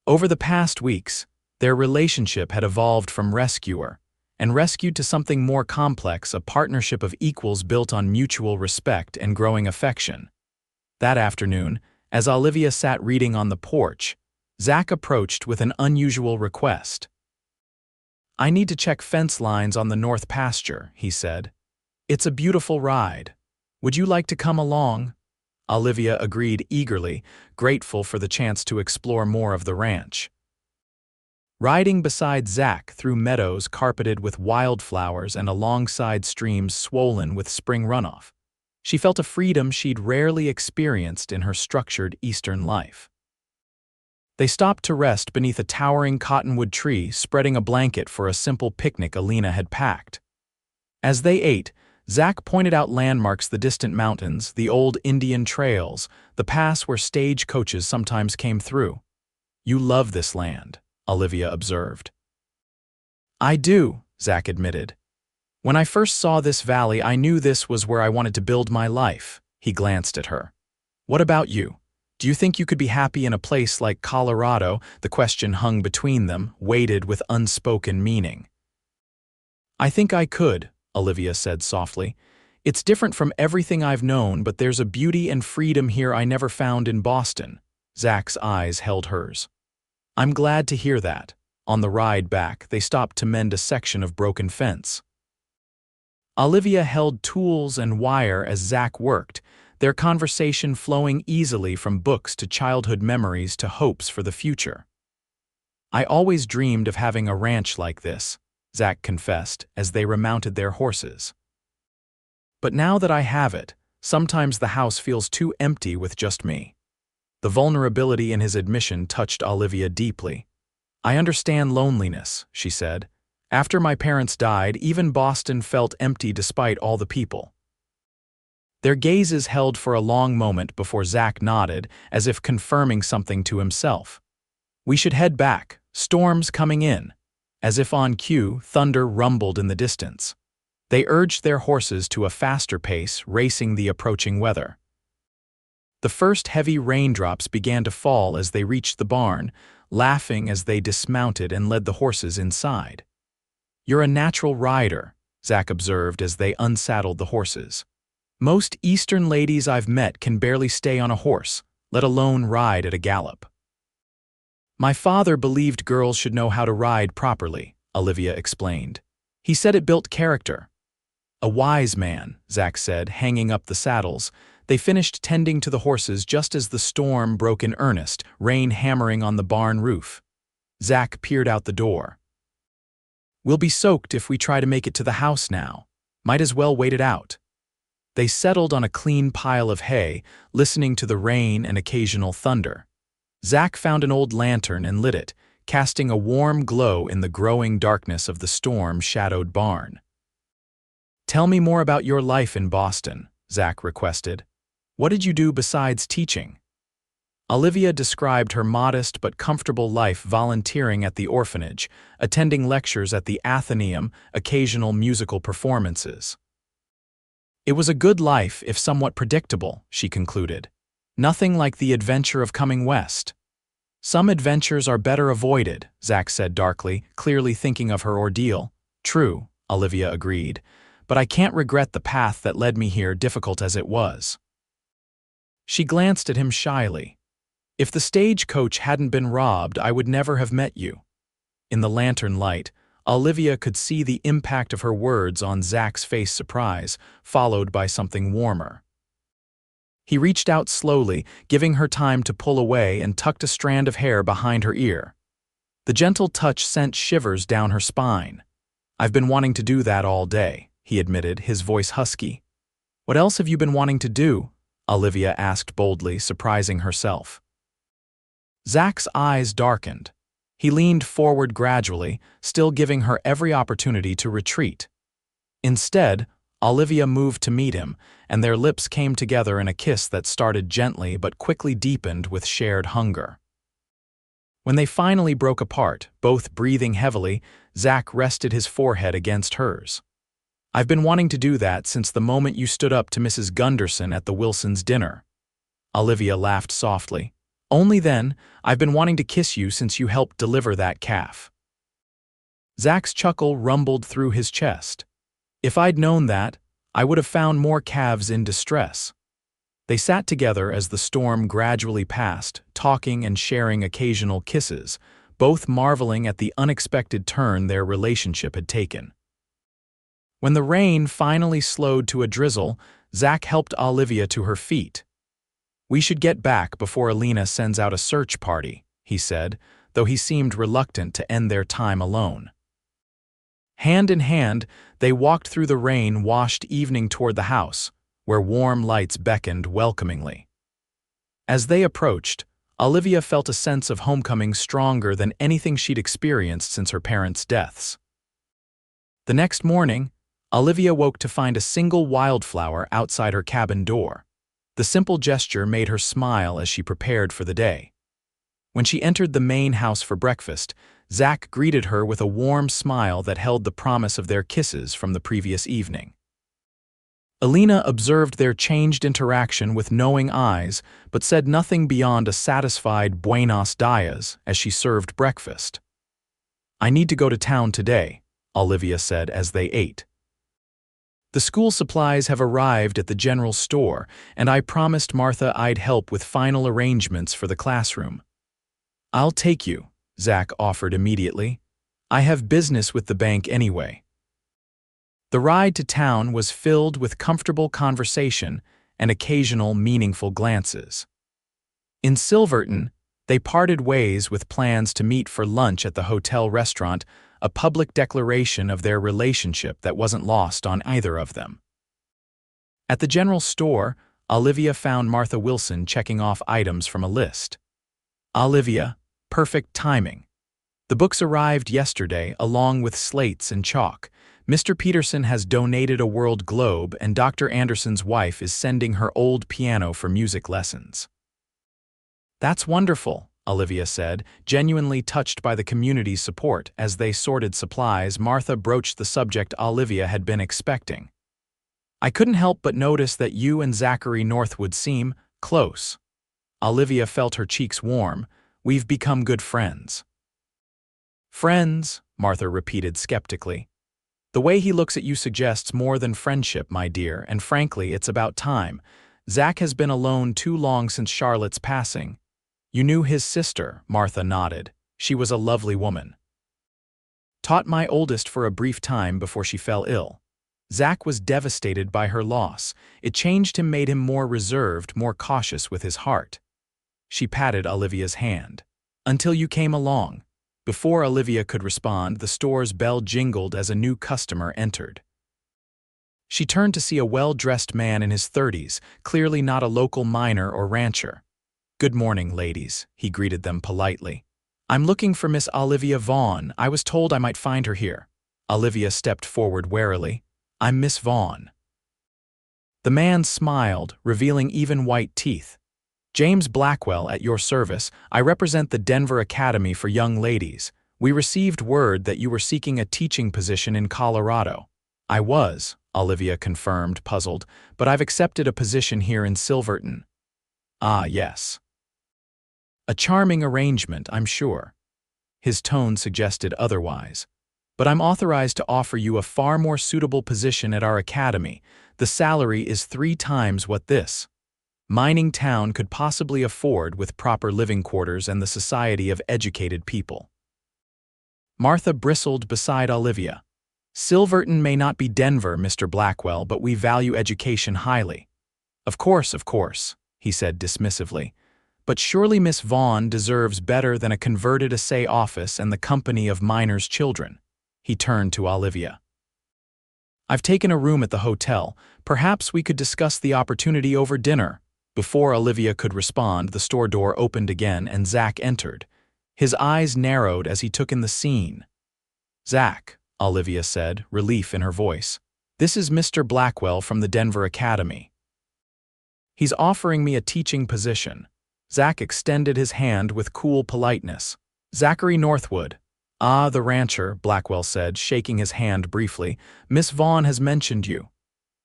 Over the past weeks, their relationship had evolved from rescuer and rescued to something more complex, a partnership of equals built on mutual respect and growing affection. That afternoon, as Olivia sat reading on the porch, Zach approached with an unusual request. "I need to check fence lines on the north pasture," he said. "It's a beautiful ride. Would you like to come along?" Olivia agreed eagerly, grateful for the chance to explore more of the ranch. Riding beside Zach through meadows carpeted with wildflowers and alongside streams swollen with spring runoff, she felt a freedom she'd rarely experienced in her structured Eastern life. They stopped to rest beneath a towering cottonwood tree, spreading a blanket for a simple picnic Alina had packed. As they ate, Zach pointed out landmarks: the distant mountains, the old Indian trails, the pass where stage coaches sometimes came through. You love this land, Olivia observed. I do, Zach admitted. When I first saw this valley, I knew this was where I wanted to build my life. He glanced at her. What about you? Do you think you could be happy in a place like Colorado? The question hung between them, weighted with unspoken meaning. I think I could, Olivia said softly. It's different from everything I've known, but there's a beauty and freedom here I never found in Boston. Zach's eyes held hers. I'm glad to hear that. On the ride back, they stopped to mend a section of broken fence. Olivia held tools and wire as Zach worked, their conversation flowing easily from books to childhood memories to hopes for the future. I always dreamed of having a ranch like this, Zach confessed as they remounted their horses. But now that I have it, sometimes the house feels too empty with just me. The vulnerability in his admission touched Olivia deeply. I understand loneliness, she said. After my parents died, even Boston felt empty despite all the people. Their gazes held for a long moment before Zach nodded, as if confirming something to himself. We should head back, storm's coming in. As if on cue, thunder rumbled in the distance. They urged their horses to a faster pace, racing the approaching weather. The first heavy raindrops began to fall as they reached the barn, laughing as they dismounted and led the horses inside. You're a natural rider, Zach observed as they unsaddled the horses. Most Eastern ladies I've met can barely stay on a horse, let alone ride at a gallop. My father believed girls should know how to ride properly, Olivia explained. He said it built character. A wise man, Zach said, hanging up the saddles. They finished tending to the horses just as the storm broke in earnest, rain hammering on the barn roof. Zach peered out the door. We'll be soaked if we try to make it to the house now. Might as well wait it out. They settled on a clean pile of hay, listening to the rain and occasional thunder. Zach found an old lantern and lit it, casting a warm glow in the growing darkness of the storm-shadowed barn. Tell me more about your life in Boston, Zach requested. What did you do besides teaching? Olivia described her modest but comfortable life volunteering at the orphanage, attending lectures at the Athenaeum, occasional musical performances. It was a good life, if somewhat predictable, she concluded. Nothing like the adventure of coming west. Some adventures are better avoided, Zach said darkly, clearly thinking of her ordeal. True, Olivia agreed, but I can't regret the path that led me here, difficult as it was. She glanced at him shyly. If the stagecoach hadn't been robbed, I would never have met you. In the lantern light, Olivia could see the impact of her words on Zach's face, surprise, followed by something warmer. He reached out slowly, giving her time to pull away and tucked a strand of hair behind her ear. The gentle touch sent shivers down her spine. I've been wanting to do that all day, he admitted, his voice husky. What else have you been wanting to do? Olivia asked boldly, surprising herself. Zach's eyes darkened. He leaned forward gradually, still giving her every opportunity to retreat. Instead, Olivia moved to meet him, and their lips came together in a kiss that started gently but quickly deepened with shared hunger. When they finally broke apart, both breathing heavily, Zach rested his forehead against hers. I've been wanting to do that since the moment you stood up to Mrs. Gunderson at the Wilsons' dinner. Olivia laughed softly. Only then, I've been wanting to kiss you since you helped deliver that calf. Zach's chuckle rumbled through his chest. If I'd known that, I would have found more calves in distress. They sat together as the storm gradually passed, talking and sharing occasional kisses, both marveling at the unexpected turn their relationship had taken. When the rain finally slowed to a drizzle, Zach helped Olivia to her feet. We should get back before Alina sends out a search party, he said, though he seemed reluctant to end their time alone. Hand in hand, they walked through the rain-washed evening toward the house, where warm lights beckoned welcomingly. As they approached, Olivia felt a sense of homecoming stronger than anything she'd experienced since her parents' deaths. The next morning, Olivia woke to find a single wildflower outside her cabin door. The simple gesture made her smile as she prepared for the day. When she entered the main house for breakfast, Zach greeted her with a warm smile that held the promise of their kisses from the previous evening. Alina observed their changed interaction with knowing eyes, but said nothing beyond a satisfied buenos dias as she served breakfast. "I need to go to town today," Olivia said as they ate. "The school supplies have arrived at the general store, and I promised Martha I'd help with final arrangements for the classroom." "I'll take you," Zach offered immediately. "I have business with the bank anyway." The ride to town was filled with comfortable conversation and occasional meaningful glances. In Silverton, they parted ways with plans to meet for lunch at the hotel restaurant, a public declaration of their relationship that wasn't lost on either of them. At the general store, Olivia found Martha Wilson checking off items from a list. "Olivia, perfect timing. The books arrived yesterday along with slates and chalk. Mr. Peterson has donated a world globe, and Dr. Anderson's wife is sending her old piano for music lessons." "That's wonderful," Olivia said, genuinely touched by the community's support. As they sorted supplies, Martha broached the subject Olivia had been expecting. "I couldn't help but notice that you and Zachary Northwood seem close." Olivia felt her cheeks warm. "We've become good friends." "Friends," Martha repeated skeptically. "The way he looks at you suggests more than friendship, my dear, and frankly, it's about time. Zach has been alone too long since Charlotte's passing." "You knew his sister," Martha nodded. "She was a lovely woman. Taught my oldest for a brief time before she fell ill. Zach was devastated by her loss. It changed him, made him more reserved, more cautious with his heart." She patted Olivia's hand. "Until you came along." Before Olivia could respond, the store's bell jingled as a new customer entered. She turned to see a well-dressed man in his 30s, clearly not a local miner or rancher. "Good morning, ladies," he greeted them politely. "I'm looking for Miss Olivia Vaughn. I was told I might find her here." Olivia stepped forward warily. "I'm Miss Vaughn." The man smiled, revealing even white teeth. "James Blackwell, at your service. I represent the Denver Academy for Young Ladies. We received word that you were seeking a teaching position in Colorado." "I was," Olivia confirmed, puzzled, "but I've accepted a position here in Silverton." "Ah, yes. A charming arrangement, I'm sure." His tone suggested otherwise. "But I'm authorized to offer you a far more suitable position at our academy. The salary is 3 times what this mining town could possibly afford with proper living quarters and the society of educated people." Martha bristled beside Olivia. "Silverton may not be Denver, Mr. Blackwell, but we value education highly." Of course," he said dismissively. "But surely Miss Vaughn deserves better than a converted assay office and the company of miners' children." He turned to Olivia. "I've taken a room at the hotel. Perhaps we could discuss the opportunity over dinner." Before Olivia could respond, the store door opened again and Zach entered. His eyes narrowed as he took in the scene. "Zach," Olivia said, relief in her voice. "This is Mr. Blackwell from the Denver Academy. He's offering me a teaching position." Zach extended his hand with cool politeness. "Zachary Northwood." "Ah, the rancher," Blackwell said, shaking his hand briefly. "Miss Vaughn has mentioned you."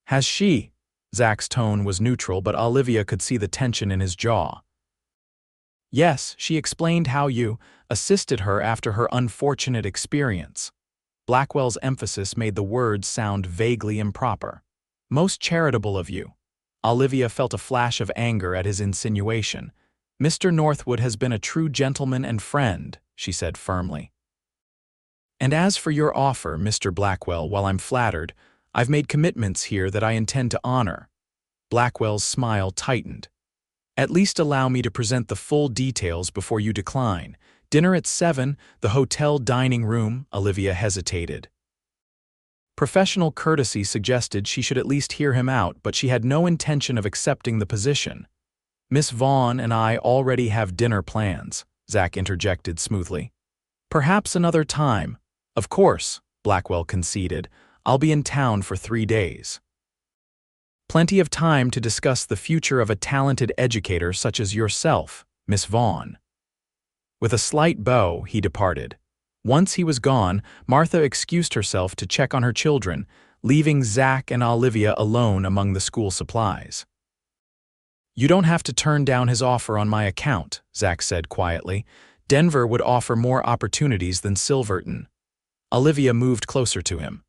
"Has she?" Zach's tone was neutral, but Olivia could see the tension in his jaw. "Yes, she explained how you assisted her after her unfortunate experience." Blackwell's emphasis made the words sound vaguely improper. "Most charitable of you." Olivia felt a flash of anger at his insinuation. "Mr. Northwood has been a true gentleman and friend," she said firmly. "And as for your offer, Mr. Blackwell, while I'm flattered, I've made commitments here that I intend to honor." Blackwell's smile tightened. "At least allow me to present the full details before you decline. Dinner at 7, the hotel dining room." Olivia hesitated. Professional courtesy suggested she should at least hear him out, but she had no intention of accepting the position. "Miss Vaughn and I already have dinner plans," Zach interjected smoothly. "Perhaps another time." "Of course," Blackwell conceded. "I'll be in town for 3 days." "Plenty of time to discuss the future of a talented educator such as yourself, Miss Vaughn." With a slight bow, he departed. Once he was gone, Martha excused herself to check on her children, leaving Zach and Olivia alone among the school supplies. "You don't have to turn down his offer on my account," Zach said quietly. "Denver would offer more opportunities than Silverton." Olivia moved closer to him.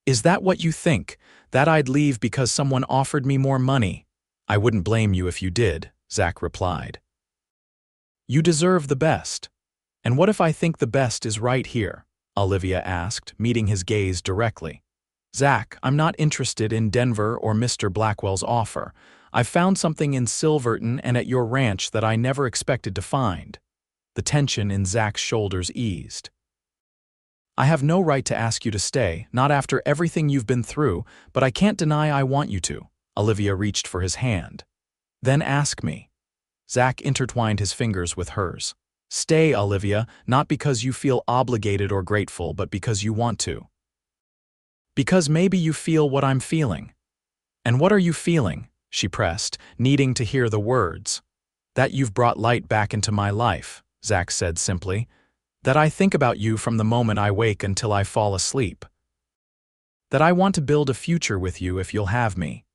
"Is that what you think? That I'd leave because someone offered me more money?" "I wouldn't blame you if you did," Zach replied. "You deserve the best." "And what if I think the best is right here?" Olivia asked, meeting his gaze directly. "Zach, I'm not interested in Denver or Mr. Blackwell's offer. I've found something in Silverton and at your ranch that I never expected to find." The tension in Zach's shoulders eased. "I have no right to ask you to stay, not after everything you've been through, but I can't deny I want you to." Olivia reached for his hand. "Then ask me." Zach intertwined his fingers with hers. "Stay, Olivia, not because you feel obligated or grateful, but because you want to. Because maybe you feel what I'm feeling." "And what are you feeling?" she pressed, needing to hear the words. "That you've brought light back into my life," Zach said simply. "That I think about you from the moment I wake until I fall asleep. That I want to build a future with you if you'll have me."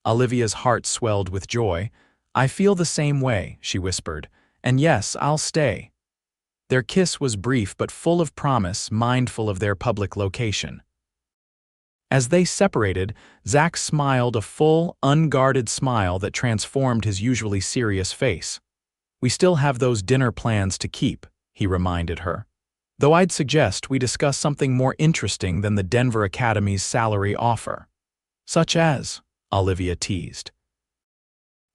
Olivia's heart swelled with joy. "I feel the same way," she whispered. "And yes, I'll stay." Their kiss was brief but full of promise, mindful of their public location. As they separated, Zach smiled a full, unguarded smile that transformed his usually serious face. "We still have those dinner plans to keep," he reminded her. "Though I'd suggest we discuss something more interesting than the Denver Academy's salary offer." "Such as?" Olivia teased.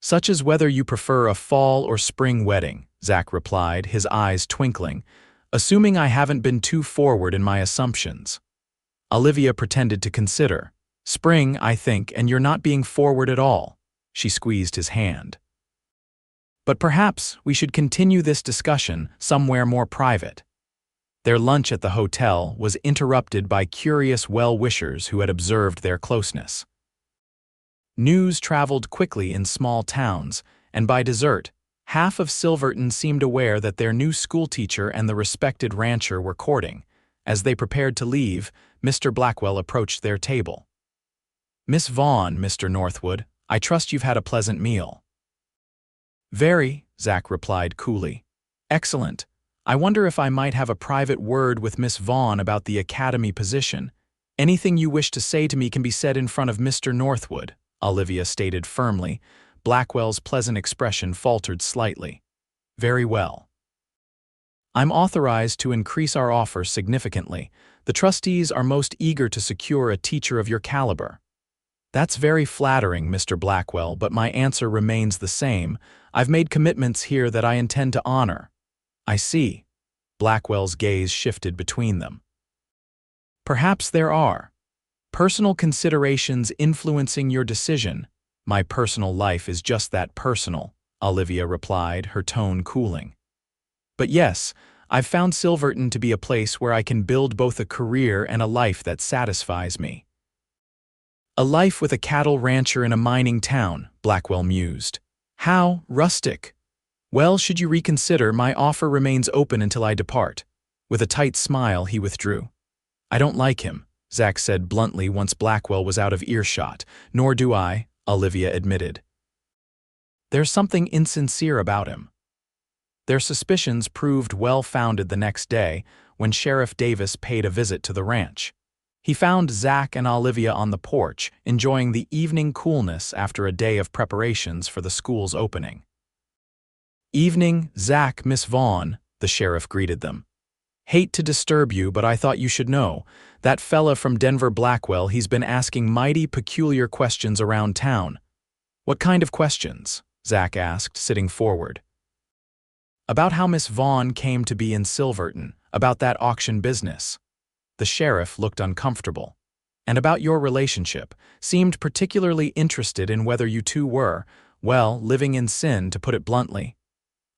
"Such as whether you prefer a fall or spring wedding," Zach replied, his eyes twinkling, "assuming I haven't been too forward in my assumptions." Olivia pretended to consider. "Spring, I think, and you're not being forward at all." She squeezed his hand. "But perhaps we should continue this discussion somewhere more private." Their lunch at the hotel was interrupted by curious well-wishers who had observed their closeness. News traveled quickly in small towns, and by dessert, half of Silverton seemed aware that their new schoolteacher and the respected rancher were courting. As they prepared to leave, Mr. Blackwell approached their table. "Miss Vaughn, Mr. Northwood, I trust you've had a pleasant meal." "Very," Zach replied coolly. "Excellent. I wonder if I might have a private word with Miss Vaughn about the academy position. Anything you wish to say to me can be said in front of Mr. Northwood," Olivia stated firmly. Blackwell's pleasant expression faltered slightly. "Very well. I'm authorized to increase our offer significantly. The trustees are most eager to secure a teacher of your caliber." "That's very flattering, Mr. Blackwell, but my answer remains the same. I've made commitments here that I intend to honor." "I see." Blackwell's gaze shifted between them. "Perhaps there are personal considerations influencing your decision." "My personal life is just that personal," Olivia replied, her tone cooling. "But yes, I've found Silverton to be a place where I can build both a career and a life that satisfies me." "A life with a cattle rancher in a mining town," Blackwell mused. "How rustic." "Well, should you reconsider, my offer remains open until I depart." With a tight smile, he withdrew. "I don't like him," Zach said bluntly once Blackwell was out of earshot. "Nor do I," Olivia admitted. "There's something insincere about him." Their suspicions proved well-founded the next day when Sheriff Davis paid a visit to the ranch. He found Zach and Olivia on the porch, enjoying the evening coolness after a day of preparations for the school's opening. "Evening, Zach, Miss Vaughn," the sheriff greeted them. "Hate to disturb you, but I thought you should know. That fella from Denver Blackwell, he's been asking mighty peculiar questions around town." "What kind of questions?" Zach asked, sitting forward. "About how Miss Vaughn came to be in Silverton, about that auction business." The sheriff looked uncomfortable. "And about your relationship, seemed particularly interested in whether you two were, well, living in sin, to put it bluntly."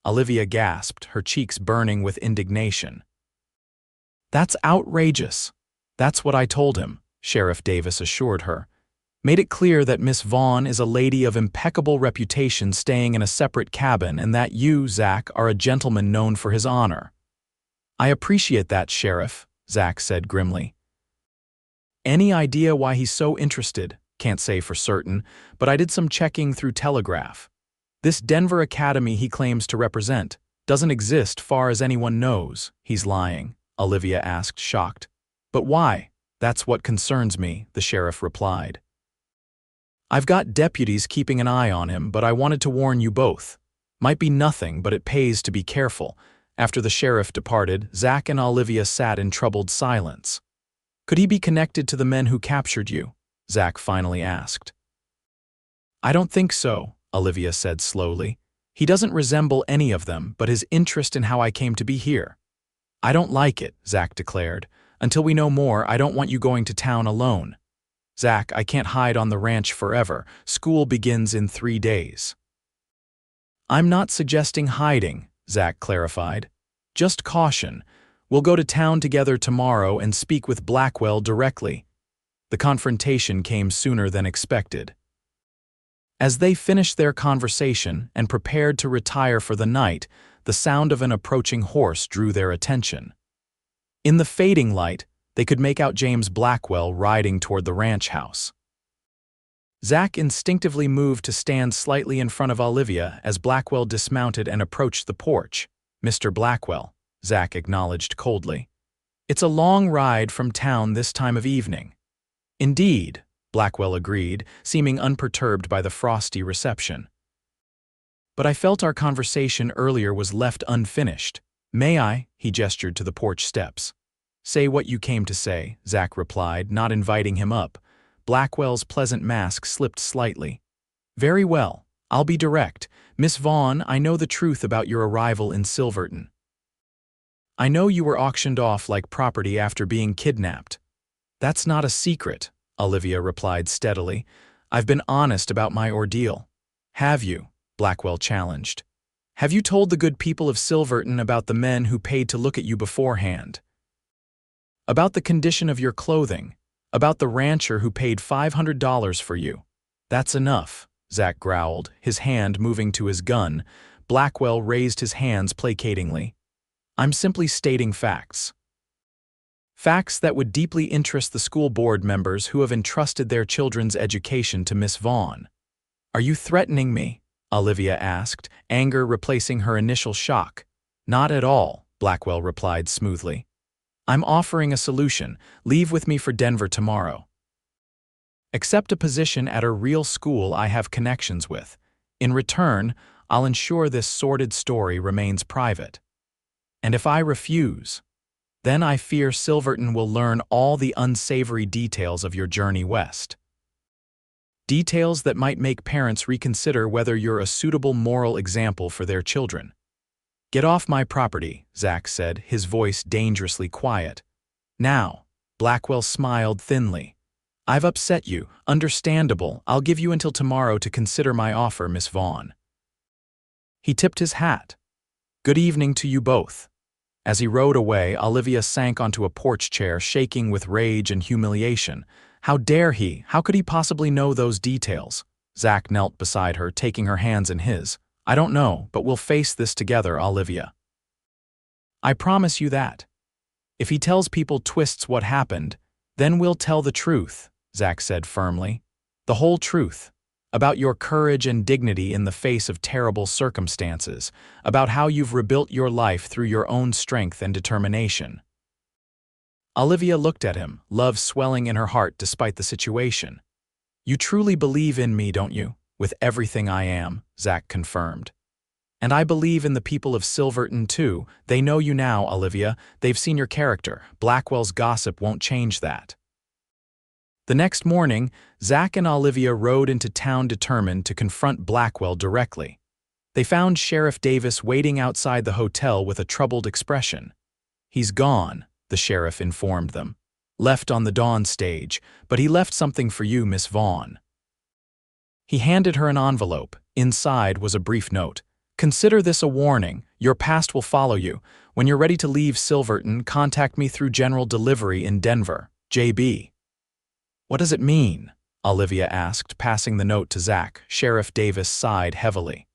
Olivia gasped, her cheeks burning with indignation. "That's outrageous." "That's what I told him," Sheriff Davis assured her. "Made it clear that Miss Vaughn is a lady of impeccable reputation staying in a separate cabin and that you, Zach, are a gentleman known for his honor." I appreciate that, Sheriff, Zach said grimly. Any idea why he's so interested? Can't say for certain, but I did some checking through Telegraph. This Denver Academy he claims to represent doesn't exist far as anyone knows. He's lying, Olivia asked, shocked. But why? That's what concerns me, the sheriff replied. I've got deputies keeping an eye on him, but I wanted to warn you both. Might be nothing, but it pays to be careful. After the sheriff departed, Zach and Olivia sat in troubled silence. Could he be connected to the men who captured you? Zach finally asked. I don't think so, Olivia said slowly. He doesn't resemble any of them, but his interest in how I came to be here. I don't like it, Zach declared. Until we know more, I don't want you going to town alone. Zach, I can't hide on the ranch forever. School begins in 3 days. I'm not suggesting hiding, Zach clarified. Just caution. We'll go to town together tomorrow and speak with Blackwell directly. The confrontation came sooner than expected. As they finished their conversation and prepared to retire for the night, the sound of an approaching horse drew their attention. In the fading light, they could make out James Blackwell riding toward the ranch house. Zach instinctively moved to stand slightly in front of Olivia as Blackwell dismounted and approached the porch. Mr. Blackwell, Zach acknowledged coldly. It's a long ride from town this time of evening. Indeed, Blackwell agreed, seeming unperturbed by the frosty reception. But I felt our conversation earlier was left unfinished. May I? He gestured to the porch steps. Say what you came to say, Zach replied, not inviting him up. Blackwell's pleasant mask slipped slightly. Very well, I'll be direct. Miss Vaughn, I know the truth about your arrival in Silverton. I know you were auctioned off like property after being kidnapped. That's not a secret, Olivia replied steadily. I've been honest about my ordeal. Have you? Blackwell challenged. Have you told the good people of Silverton about the men who paid to look at you beforehand? About the condition of your clothing? About the rancher who paid $500 for you? That's enough, Zach growled, his hand moving to his gun. Blackwell raised his hands placatingly. I'm simply stating facts. Facts that would deeply interest the school board members who have entrusted their children's education to Miss Vaughn. Are you threatening me? Olivia asked, anger replacing her initial shock. Not at all, Blackwell replied smoothly. I'm offering a solution. Leave with me for Denver tomorrow. Accept a position at a real school I have connections with. In return, I'll ensure this sordid story remains private. And if I refuse, then I fear Silverton will learn all the unsavory details of your journey west. Details that might make parents reconsider whether you're a suitable moral example for their children. Get off my property, Zach said, his voice dangerously quiet. Now, Blackwell smiled thinly. I've upset you. Understandable. I'll give you until tomorrow to consider my offer, Miss Vaughn. He tipped his hat. Good evening to you both. As he rode away, Olivia sank onto a porch chair, shaking with rage and humiliation. How dare he? How could he possibly know those details? Zach knelt beside her, taking her hands in his. I don't know, but we'll face this together, Olivia. I promise you that. If he tells people twists what happened, then we'll tell the truth, Zach said firmly. The whole truth. About your courage and dignity in the face of terrible circumstances, about how you've rebuilt your life through your own strength and determination. Olivia looked at him, love swelling in her heart despite the situation. You truly believe in me, don't you? With everything I am, Zach confirmed. And I believe in the people of Silverton too. They know you now, Olivia. They've seen your character. Blackwell's gossip won't change that. The next morning, Zach and Olivia rode into town determined to confront Blackwell directly. They found Sheriff Davis waiting outside the hotel with a troubled expression. He's gone, the sheriff informed them. Left on the dawn stage, but he left something for you, Miss Vaughn. He handed her an envelope. Inside was a brief note. Consider this a warning. Your past will follow you. When you're ready to leave Silverton, contact me through general delivery in Denver. J.B. What does it mean? Olivia asked, passing the note to Zach. Sheriff Davis sighed heavily.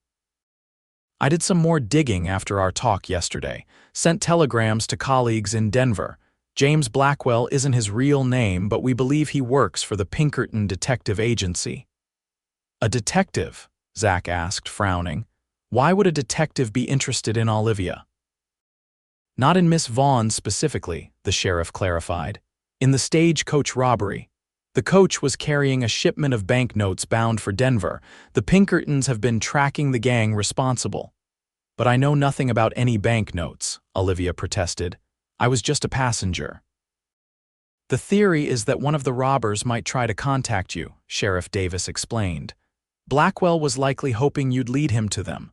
I did some more digging after our talk yesterday, sent telegrams to colleagues in Denver. James Blackwell isn't his real name, but we believe he works for the Pinkerton Detective Agency. A detective? Zach asked, frowning. Why would a detective be interested in Olivia? Not in Miss Vaughn specifically, the sheriff clarified. In the stagecoach robbery. The coach was carrying a shipment of banknotes bound for Denver. The Pinkertons have been tracking the gang responsible. But I know nothing about any banknotes, Olivia protested. I was just a passenger. The theory is that one of the robbers might try to contact you, Sheriff Davis explained. Blackwell was likely hoping you'd lead him to them.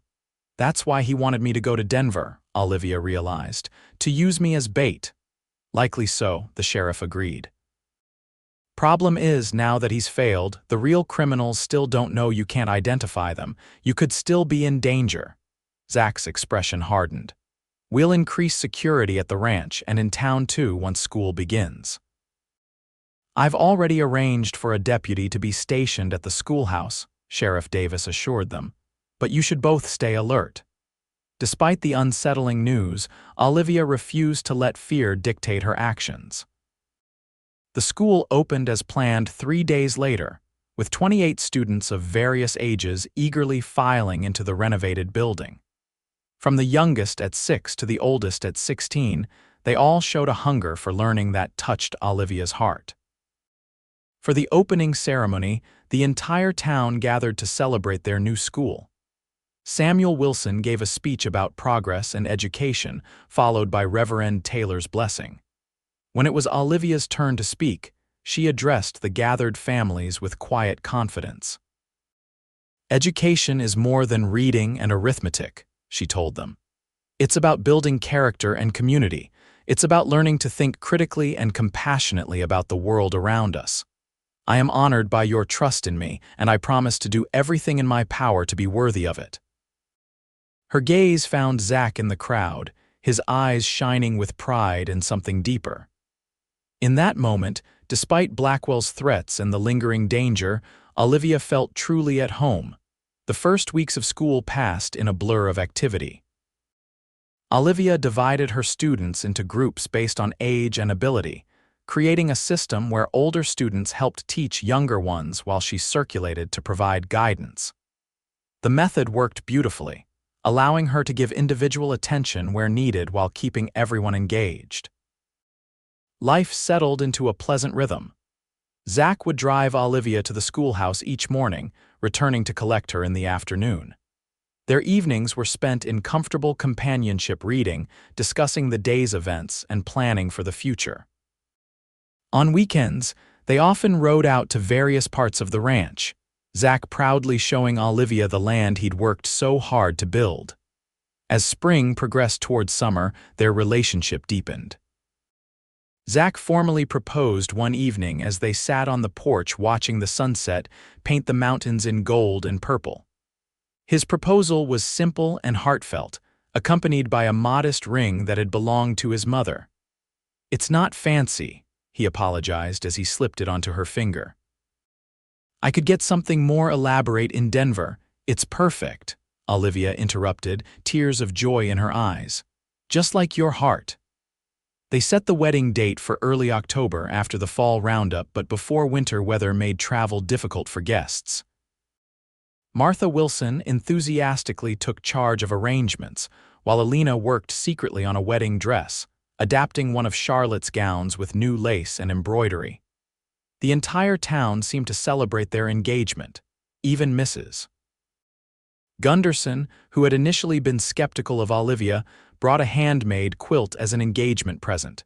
That's why he wanted me to go to Denver, Olivia realized, to use me as bait. Likely so, the sheriff agreed. Problem is, now that he's failed, the real criminals still don't know you can't identify them. You could still be in danger. Zach's expression hardened. We'll increase security at the ranch and in town too once school begins. I've already arranged for a deputy to be stationed at the schoolhouse, Sheriff Davis assured them, but you should both stay alert. Despite the unsettling news, Olivia refused to let fear dictate her actions. The school opened as planned 3 days later, with 28 students of various ages eagerly filing into the renovated building. From the youngest at 6 to the oldest at 16, they all showed a hunger for learning that touched Olivia's heart. For the opening ceremony, the entire town gathered to celebrate their new school. Samuel Wilson gave a speech about progress and education, followed by Reverend Taylor's blessing. When it was Olivia's turn to speak, she addressed the gathered families with quiet confidence. Education is more than reading and arithmetic, she told them. It's about building character and community. It's about learning to think critically and compassionately about the world around us. I am honored by your trust in me, and I promise to do everything in my power to be worthy of it. Her gaze found Zach in the crowd, his eyes shining with pride and something deeper. In that moment, despite Blackwell's threats and the lingering danger, Olivia felt truly at home. The first weeks of school passed in a blur of activity. Olivia divided her students into groups based on age and ability, creating a system where older students helped teach younger ones while she circulated to provide guidance. The method worked beautifully, allowing her to give individual attention where needed while keeping everyone engaged. Life settled into a pleasant rhythm. Zach would drive Olivia to the schoolhouse each morning, returning to collect her in the afternoon. Their evenings were spent in comfortable companionship reading, discussing the day's events, and planning for the future. On weekends, they often rode out to various parts of the ranch, Zach proudly showing Olivia the land he'd worked so hard to build. As spring progressed toward summer, their relationship deepened. Zach formally proposed one evening as they sat on the porch watching the sunset paint the mountains in gold and purple. His proposal was simple and heartfelt, accompanied by a modest ring that had belonged to his mother. "It's not fancy," he apologized as he slipped it onto her finger. "I could get something more elaborate in Denver. It's perfect," Olivia interrupted, tears of joy in her eyes. "Just like your heart." They set the wedding date for early October after the fall roundup, but before winter weather made travel difficult for guests. Martha Wilson enthusiastically took charge of arrangements, while Alina worked secretly on a wedding dress, adapting one of Charlotte's gowns with new lace and embroidery. The entire town seemed to celebrate their engagement, even Mrs. Gunderson, who had initially been skeptical of Olivia, brought a handmade quilt as an engagement present.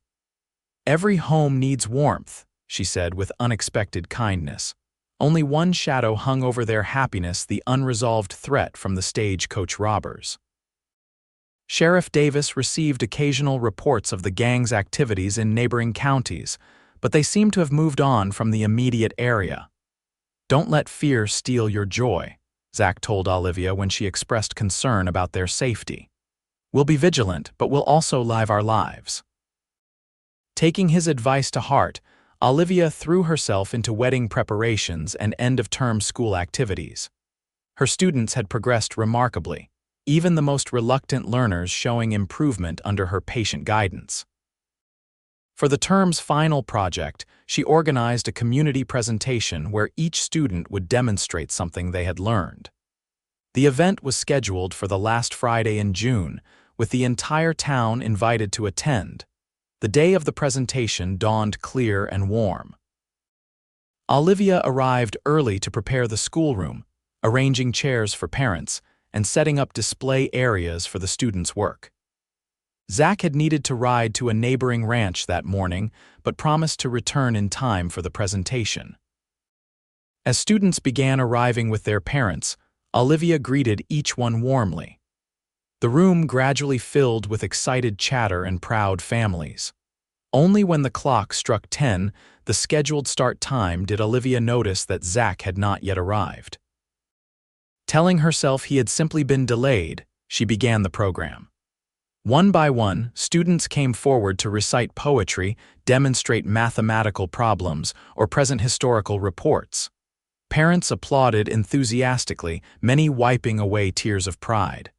"Every home needs warmth," she said with unexpected kindness. Only one shadow hung over their happiness, the unresolved threat from the stagecoach robbers. Sheriff Davis received occasional reports of the gang's activities in neighboring counties, but they seemed to have moved on from the immediate area. "Don't let fear steal your joy," Zach told Olivia when she expressed concern about their safety. "We'll be vigilant, but we'll also live our lives." Taking his advice to heart, Olivia threw herself into wedding preparations and end-of-term school activities. Her students had progressed remarkably. even the most reluctant learners showing improvement under her patient guidance. For the term's final project, she organized a community presentation where each student would demonstrate something they had learned. The event was scheduled for the last Friday in June, with the entire town invited to attend. The day of the presentation dawned clear and warm. Olivia arrived early to prepare the schoolroom, arranging chairs for parents and setting up display areas for the students' work. Zach had needed to ride to a neighboring ranch that morning, but promised to return in time for the presentation. As students began arriving with their parents, Olivia greeted each one warmly. The room gradually filled with excited chatter and proud families. Only when the clock struck 10, the scheduled start time, did Olivia notice that Zach had not yet arrived. Telling herself he had simply been delayed, she began the program. One by one, students came forward to recite poetry, demonstrate mathematical problems, or present historical reports. Parents applauded enthusiastically, many wiping away tears of pride.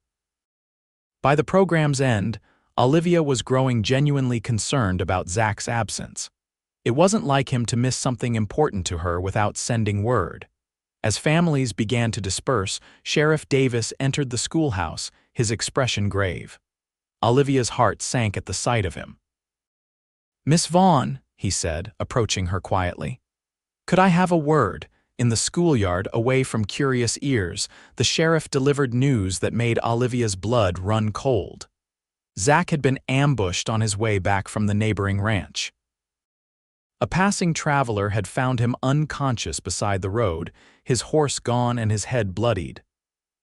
By the program's end, Olivia was growing genuinely concerned about Zach's absence. It wasn't like him to miss something important to her without sending word. As families began to disperse, Sheriff Davis entered the schoolhouse, his expression grave. Olivia's heart sank at the sight of him. "Miss Vaughn," he said, approaching her quietly. "Could I have a word?" In the schoolyard, away from curious ears, the sheriff delivered news that made Olivia's blood run cold. Zach had been ambushed on his way back from the neighboring ranch. A passing traveler had found him unconscious beside the road, his horse gone and his head bloodied.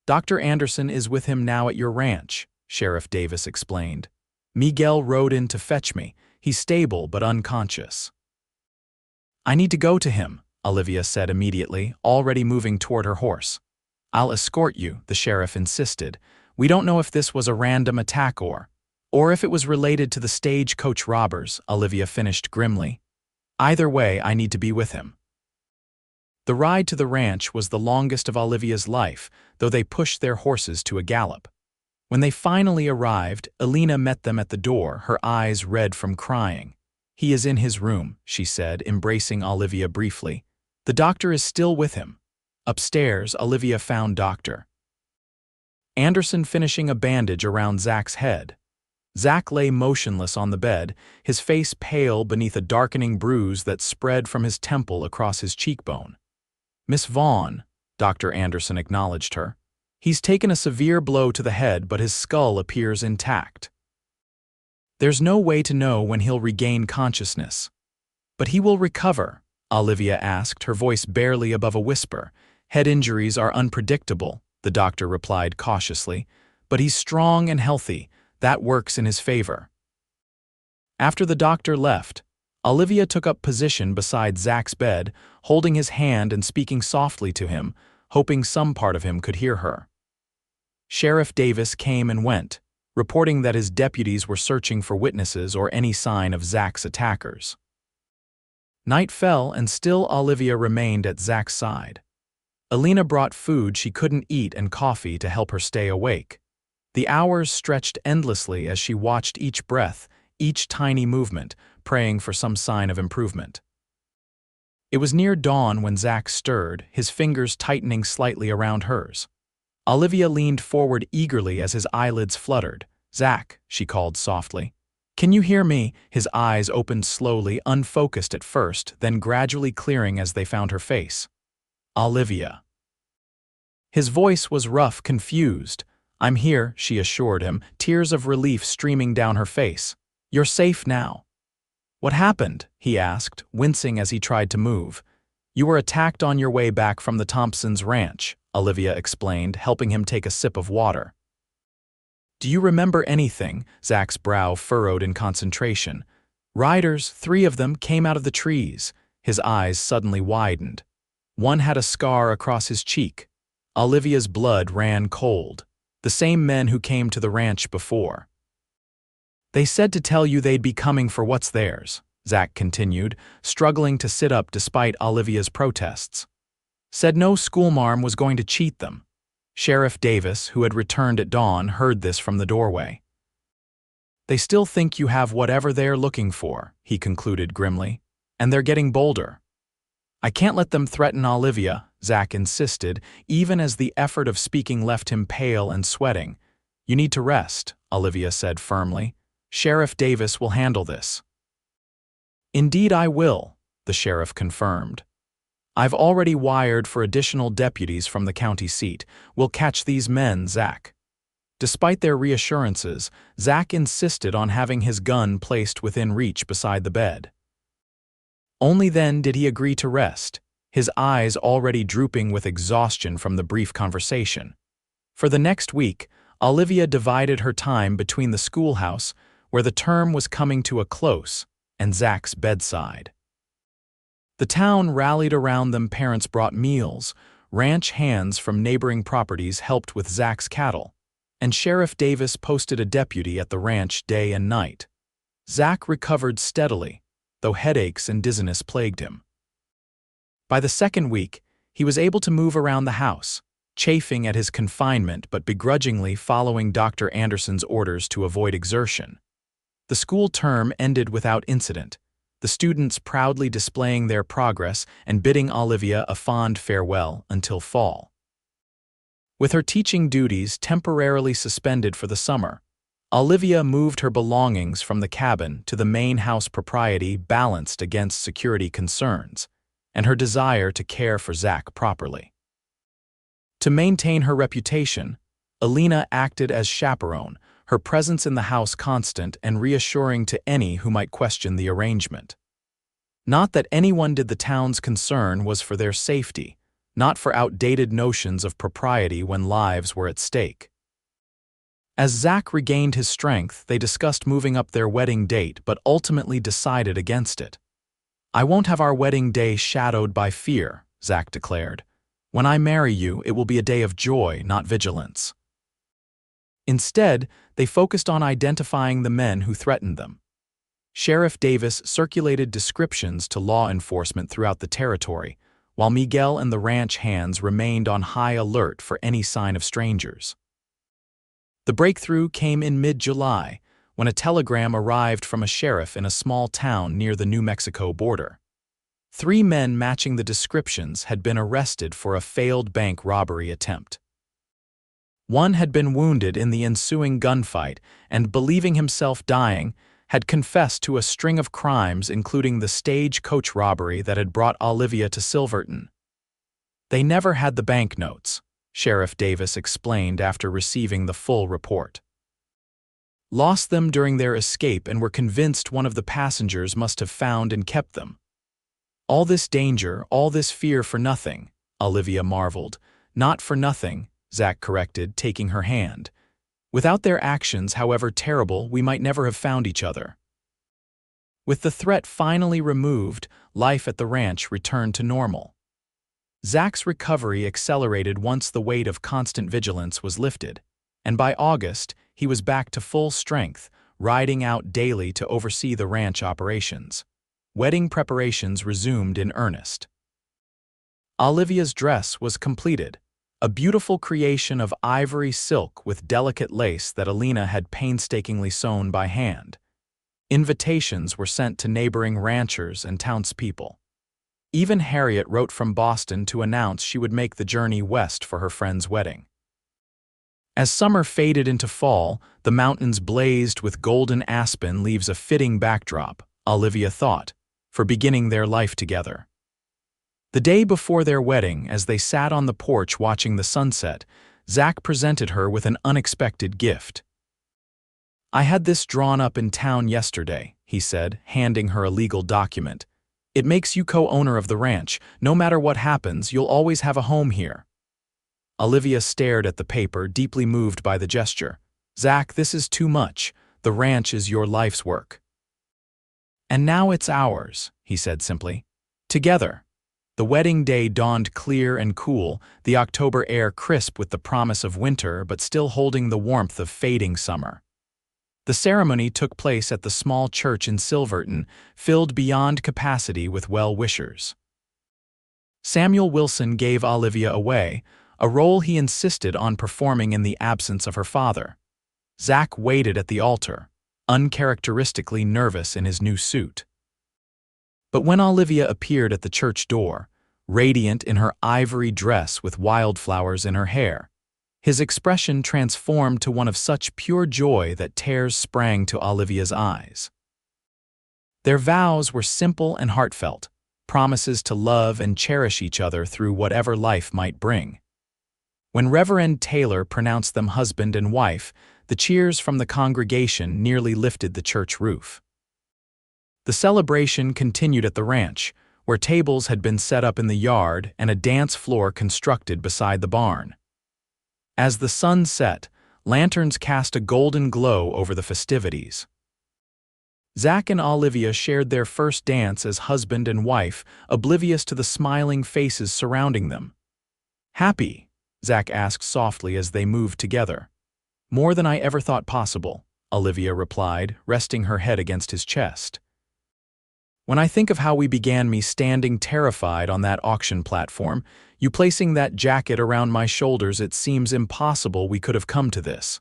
"Dr. Anderson is with him now at your ranch," Sheriff Davis explained. "Miguel rode in to fetch me. He's stable but unconscious." "I need to go to him," Olivia said immediately, already moving toward her horse. "I'll escort you," the sheriff insisted. "We don't know if this was a random attack or if it was related to the stagecoach robbers," Olivia finished grimly. "Either way, I need to be with him." The ride to the ranch was the longest of Olivia's life, though they pushed their horses to a gallop. When they finally arrived, Elena met them at the door, her eyes red from crying. "He is in his room," she said, embracing Olivia briefly. "The doctor is still with him." Upstairs, Olivia found Dr. Anderson finishing a bandage around Zach's head. Zach lay motionless on the bed, his face pale beneath a darkening bruise that spread from his temple across his cheekbone. "Miss Vaughn," Dr. Anderson acknowledged her. "He's taken a severe blow to the head, but his skull appears intact. There's no way to know when he'll regain consciousness." "But he will recover?" Olivia asked, her voice barely above a whisper. "Head injuries are unpredictable," the doctor replied cautiously. "But he's strong and healthy. That works in his favor." After the doctor left, Olivia took up position beside Zach's bed, holding his hand and speaking softly to him, hoping some part of him could hear her. Sheriff Davis came and went, reporting that his deputies were searching for witnesses or any sign of Zach's attackers. Night fell, and still Olivia remained at Zach's side. Elena brought food she couldn't eat and coffee to help her stay awake. The hours stretched endlessly as she watched each breath, each tiny movement, praying for some sign of improvement. It was near dawn when Zach stirred, his fingers tightening slightly around hers. Olivia leaned forward eagerly as his eyelids fluttered. "Zach," she called softly. "Can you hear me?" His eyes opened slowly, unfocused at first, then gradually clearing as they found her face. "Olivia." His voice was rough, confused. "I'm here," she assured him, tears of relief streaming down her face. "You're safe now." "What happened?" he asked, wincing as he tried to move. "You were attacked on your way back from the Thompsons' ranch," Olivia explained, helping him take a sip of water. "Do you remember anything?" Zach's brow furrowed in concentration. "Riders, 3 of them, came out of the trees." His eyes suddenly widened. One had a scar across his cheek. Olivia's blood ran cold. "The same men who came to the ranch before. They said to tell you they'd be coming for what's theirs," Zach continued, struggling to sit up despite Olivia's protests. "Said no schoolmarm was going to cheat them." Sheriff Davis, who had returned at dawn, heard this from the doorway. "They still think you have whatever they're looking for," he concluded grimly, "and they're getting bolder." "I can't let them threaten Olivia," Zach insisted, even as the effort of speaking left him pale and sweating. "You need to rest," Olivia said firmly. "Sheriff Davis will handle this." "Indeed I will," the sheriff confirmed. "I've already wired for additional deputies from the county seat. We'll catch these men, Zach." Despite their reassurances, Zach insisted on having his gun placed within reach beside the bed. Only then did he agree to rest, his eyes already drooping with exhaustion from the brief conversation. For the next week, Olivia divided her time between the schoolhouse, where the term was coming to a close, and Zach's bedside. The town rallied around them. Parents brought meals, ranch hands from neighboring properties helped with Zach's cattle, and Sheriff Davis posted a deputy at the ranch day and night. Zach recovered steadily, though headaches and dizziness plagued him. By the second week, he was able to move around the house, chafing at his confinement but begrudgingly following Dr. Anderson's orders to avoid exertion. The school term ended without incident, the students proudly displaying their progress and bidding Olivia a fond farewell until fall. With her teaching duties temporarily suspended for the summer, Olivia moved her belongings from the cabin to the main house, propriety balanced against security concerns, and her desire to care for Zach properly. To maintain her reputation, Alina acted as chaperone, her presence in the house constant and reassuring to any who might question the arrangement. Not that anyone did. The town's concern was for their safety, not for outdated notions of propriety when lives were at stake. As Zach regained his strength, they discussed moving up their wedding date but ultimately decided against it. "I won't have our wedding day shadowed by fear," Zach declared. "When I marry you, it will be a day of joy, not vigilance." Instead, they focused on identifying the men who threatened them. Sheriff Davis circulated descriptions to law enforcement throughout the territory, while Miguel and the ranch hands remained on high alert for any sign of strangers. The breakthrough came in mid-July, when a telegram arrived from a sheriff in a small town near the New Mexico border. 3 men matching the descriptions had been arrested for a failed bank robbery attempt. One had been wounded in the ensuing gunfight and, believing himself dying, had confessed to a string of crimes including the stagecoach robbery that had brought Olivia to Silverton. "They never had the banknotes," Sheriff Davis explained after receiving the full report. "Lost them during their escape and were convinced one of the passengers must have found and kept them." "All this danger, all this fear for nothing," Olivia marveled. "Not for nothing," Zach corrected, taking her hand. "Without their actions, however terrible, we might never have found each other." With the threat finally removed, life at the ranch returned to normal. Zach's recovery accelerated once the weight of constant vigilance was lifted, and by August, he was back to full strength, riding out daily to oversee the ranch operations. Wedding preparations resumed in earnest. Olivia's dress was completed, a beautiful creation of ivory silk with delicate lace that Alina had painstakingly sewn by hand. Invitations were sent to neighboring ranchers and townspeople. Even Harriet wrote from Boston to announce she would make the journey west for her friend's wedding. As summer faded into fall, the mountains blazed with golden aspen leaves, a fitting backdrop, Olivia thought, for beginning their life together. The day before their wedding, as they sat on the porch watching the sunset, Zach presented her with an unexpected gift. "I had this drawn up in town yesterday," he said, handing her a legal document. "It makes you co-owner of the ranch. No matter what happens, you'll always have a home here." Olivia stared at the paper, deeply moved by the gesture. "Zach, this is too much. The ranch is your life's work." "And now it's ours," he said simply. "Together." The wedding day dawned clear and cool, the October air crisp with the promise of winter but still holding the warmth of fading summer. The ceremony took place at the small church in Silverton, filled beyond capacity with well-wishers. Samuel Wilson gave Olivia away, a role he insisted on performing in the absence of her father. Zach waited at the altar, uncharacteristically nervous in his new suit. But when Olivia appeared at the church door, radiant in her ivory dress with wildflowers in her hair, his expression transformed to one of such pure joy that tears sprang to Olivia's eyes. Their vows were simple and heartfelt, promises to love and cherish each other through whatever life might bring. When Reverend Taylor pronounced them husband and wife, the cheers from the congregation nearly lifted the church roof. The celebration continued at the ranch, where tables had been set up in the yard and a dance floor constructed beside the barn. As the sun set, lanterns cast a golden glow over the festivities. Zach and Olivia shared their first dance as husband and wife, oblivious to the smiling faces surrounding them. "Happy?" Zach asked softly as they moved together. "More than I ever thought possible," Olivia replied, resting her head against his chest. "When I think of how we began, me standing terrified on that auction platform, you placing that jacket around my shoulders, it seems impossible we could have come to this."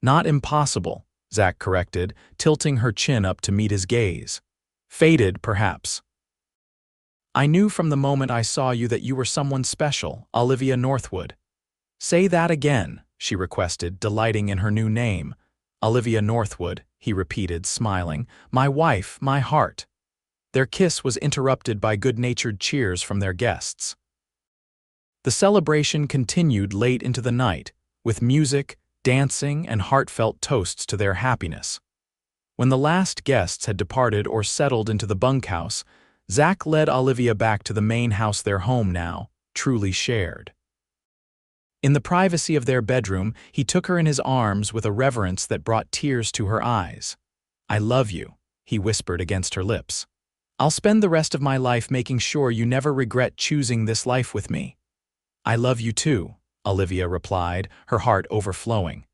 "Not impossible," Zach corrected, tilting her chin up to meet his gaze. "Fated, perhaps." "I knew from the moment I saw you that you were someone special, Olivia Northwood." "Say that again," she requested, delighting in her new name. "Olivia Northwood," he repeated, smiling. "My wife, my heart." Their kiss was interrupted by good-natured cheers from their guests. The celebration continued late into the night, with music, dancing, and heartfelt toasts to their happiness. When the last guests had departed or settled into the bunkhouse, Zach led Olivia back to the main house, their home now, truly shared. In the privacy of their bedroom, he took her in his arms with a reverence that brought tears to her eyes. "I love you," he whispered against her lips. "I'll spend the rest of my life making sure you never regret choosing this life with me." "I love you too," Olivia replied, her heart overflowing.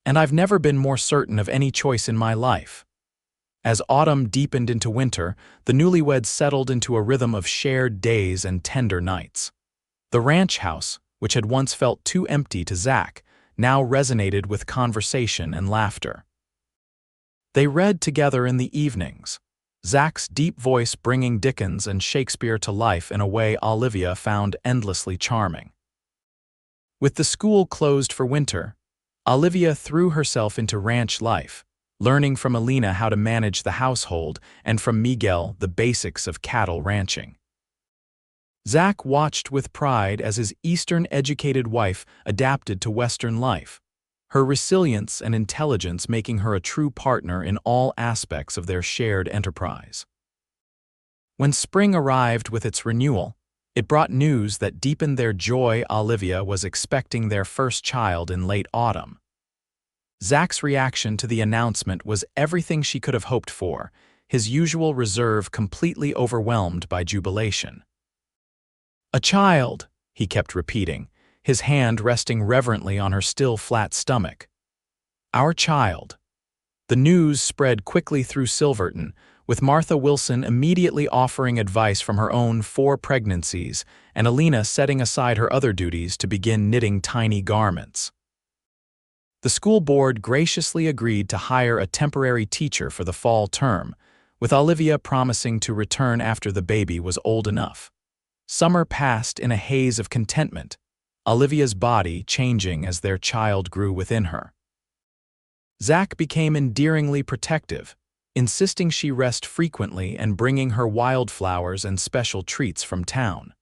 "And I've never been more certain of any choice in my life." As autumn deepened into winter, the newlyweds settled into a rhythm of shared days and tender nights. The ranch house, which had once felt too empty to Zach, now resonated with conversation and laughter. They read together in the evenings, Zach's deep voice bringing Dickens and Shakespeare to life in a way Olivia found endlessly charming. With the school closed for winter, Olivia threw herself into ranch life, learning from Alina how to manage the household and from Miguel the basics of cattle ranching. Zach watched with pride as his Eastern-educated wife adapted to Western life, her resilience and intelligence making her a true partner in all aspects of their shared enterprise. When spring arrived with its renewal, it brought news that deepened their joy. Olivia was expecting their first child in late autumn. Zach's reaction to the announcement was everything she could have hoped for, his usual reserve completely overwhelmed by jubilation. "A child," he kept repeating, his hand resting reverently on her still flat stomach. "Our child." The news spread quickly through Silverton, with Martha Wilson immediately offering advice from her own 4 pregnancies and Alina setting aside her other duties to begin knitting tiny garments. The school board graciously agreed to hire a temporary teacher for the fall term, with Olivia promising to return after the baby was old enough. Summer passed in a haze of contentment, Olivia's body changing as their child grew within her. Zach became endearingly protective, insisting she rest frequently and bringing her wildflowers and special treats from town.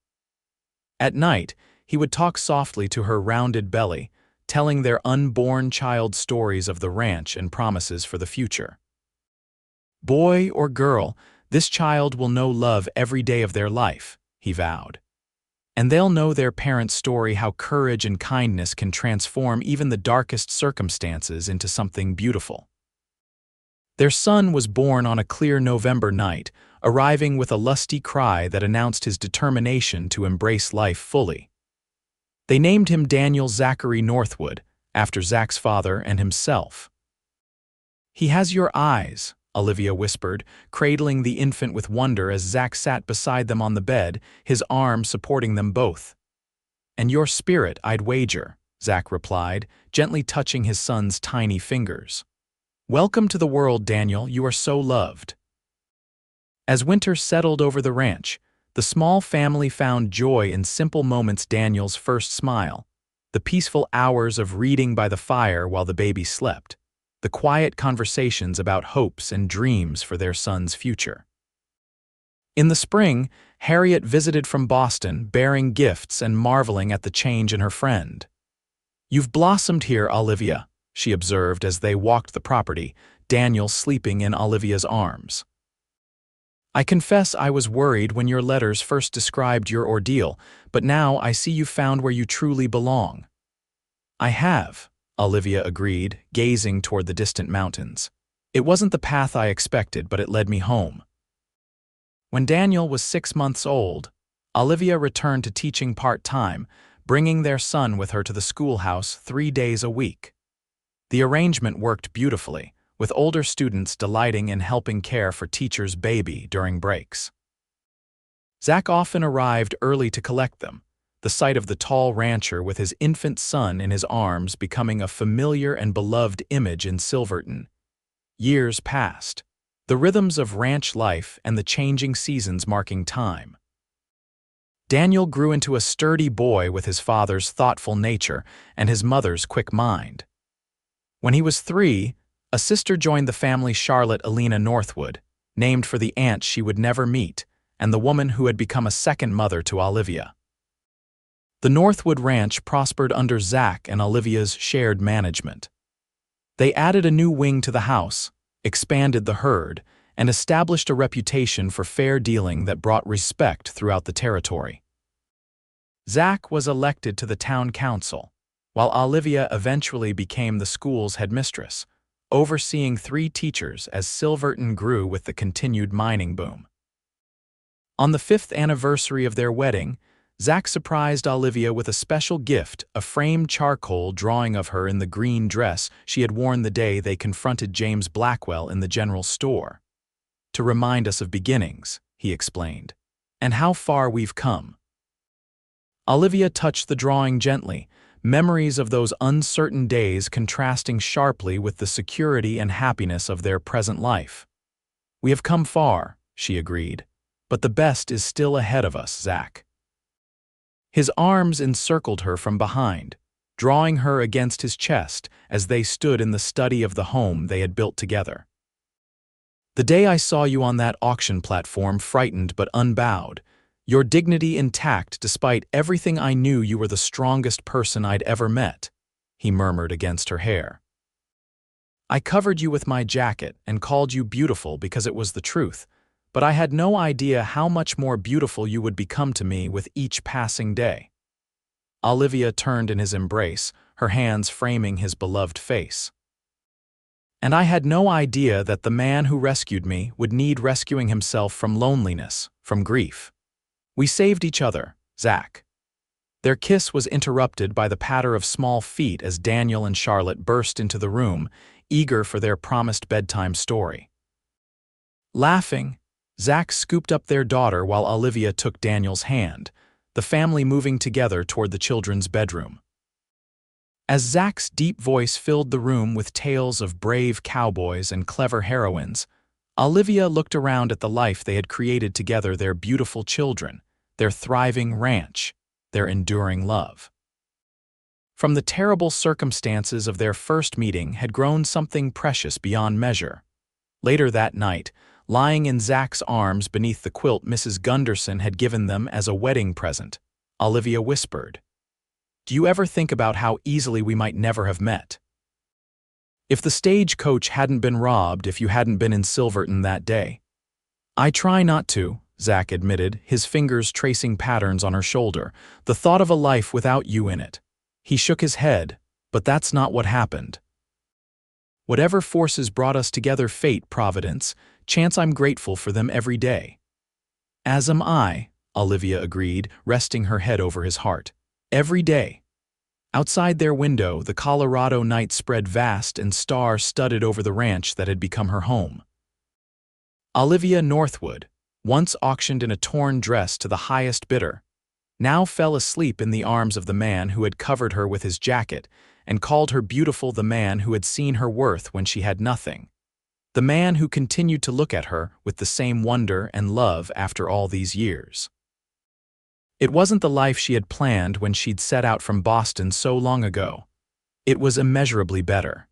At night, he would talk softly to her rounded belly, telling their unborn child stories of the ranch and promises for the future. "Boy or girl, this child will know love every day of their life," he vowed. "And they'll know their parents' story, how courage and kindness can transform even the darkest circumstances into something beautiful." Their son was born on a clear November night, arriving with a lusty cry that announced his determination to embrace life fully. They named him Daniel Zachary Northwood, after Zach's father and himself. "He has your eyes," Olivia whispered, cradling the infant with wonder as Zach sat beside them on the bed, his arm supporting them both. "And your spirit, I'd wager," Zach replied, gently touching his son's tiny fingers. "Welcome to the world, Daniel, you are so loved." As winter settled over the ranch, the small family found joy in simple moments: Daniel's first smile, the peaceful hours of reading by the fire while the baby slept, the quiet conversations about hopes and dreams for their son's future. In the spring, Harriet visited from Boston, bearing gifts and marveling at the change in her friend. "You've blossomed here, Olivia," she observed as they walked the property, Daniel sleeping in Olivia's arms. "I confess I was worried when your letters first described your ordeal, but now I see you've found where you truly belong." "I have," Olivia agreed, gazing toward the distant mountains. "It wasn't the path I expected, but it led me home." When Daniel was 6 months old, Olivia returned to teaching part-time, bringing their son with her to the schoolhouse 3 days a week. The arrangement worked beautifully, with older students delighting in helping care for teacher's baby during breaks. Zach often arrived early to collect them, the sight of the tall rancher with his infant son in his arms becoming a familiar and beloved image in Silverton. Years passed, the rhythms of ranch life and the changing seasons marking time. Daniel grew into a sturdy boy with his father's thoughtful nature and his mother's quick mind. When he was 3, a sister joined the family, Charlotte Alina Northwood, named for the aunt she would never meet and the woman who had become a second mother to Olivia. The Northwood Ranch prospered under Zach and Olivia's shared management. They added a new wing to the house, expanded the herd, and established a reputation for fair dealing that brought respect throughout the territory. Zach was elected to the town council, while Olivia eventually became the school's headmistress, overseeing 3 teachers as Silverton grew with the continued mining boom. On the 5th anniversary of their wedding, Zach surprised Olivia with a special gift, a framed charcoal drawing of her in the green dress she had worn the day they confronted James Blackwell in the general store. "To remind us of beginnings," he explained, "and how far we've come." Olivia touched the drawing gently, memories of those uncertain days contrasting sharply with the security and happiness of their present life. "We have come far," she agreed, "but the best is still ahead of us, Zach." His arms encircled her from behind, drawing her against his chest as they stood in the study of the home they had built together. "The day I saw you on that auction platform, frightened but unbowed, your dignity intact despite everything, I knew you were the strongest person I'd ever met," he murmured against her hair. "I covered you with my jacket and called you beautiful because it was the truth, but I had no idea how much more beautiful you would become to me with each passing day." Olivia turned in his embrace, her hands framing his beloved face. "And I had no idea that the man who rescued me would need rescuing himself from loneliness, from grief. We saved each other, Zach." Their kiss was interrupted by the patter of small feet as Daniel and Charlotte burst into the room, eager for their promised bedtime story. Laughing, Zach scooped up their daughter while Olivia took Daniel's hand, the family moving together toward the children's bedroom. As Zach's deep voice filled the room with tales of brave cowboys and clever heroines, Olivia looked around at the life they had created together, their beautiful children, their thriving ranch, their enduring love. From the terrible circumstances of their first meeting had grown something precious beyond measure. Later that night, lying in Zach's arms beneath the quilt Mrs. Gunderson had given them as a wedding present, Olivia whispered, "Do you ever think about how easily we might never have met? If the stagecoach hadn't been robbed, if you hadn't been in Silverton that day." "I try not to," Zach admitted, his fingers tracing patterns on her shoulder, "the thought of a life without you in it." He shook his head, "But that's not what happened. Whatever forces brought us together, fate, providence, chance, I'm grateful for them every day." "As am I," Olivia agreed, resting her head over his heart. "Every day." Outside their window, the Colorado night spread vast and star-studded over the ranch that had become her home. Olivia Northwood, once auctioned in a torn dress to the highest bidder, now fell asleep in the arms of the man who had covered her with his jacket and called her beautiful, the man who had seen her worth when she had nothing. The man who continued to look at her with the same wonder and love after all these years. It wasn't the life she had planned when she'd set out from Boston so long ago. It was immeasurably better.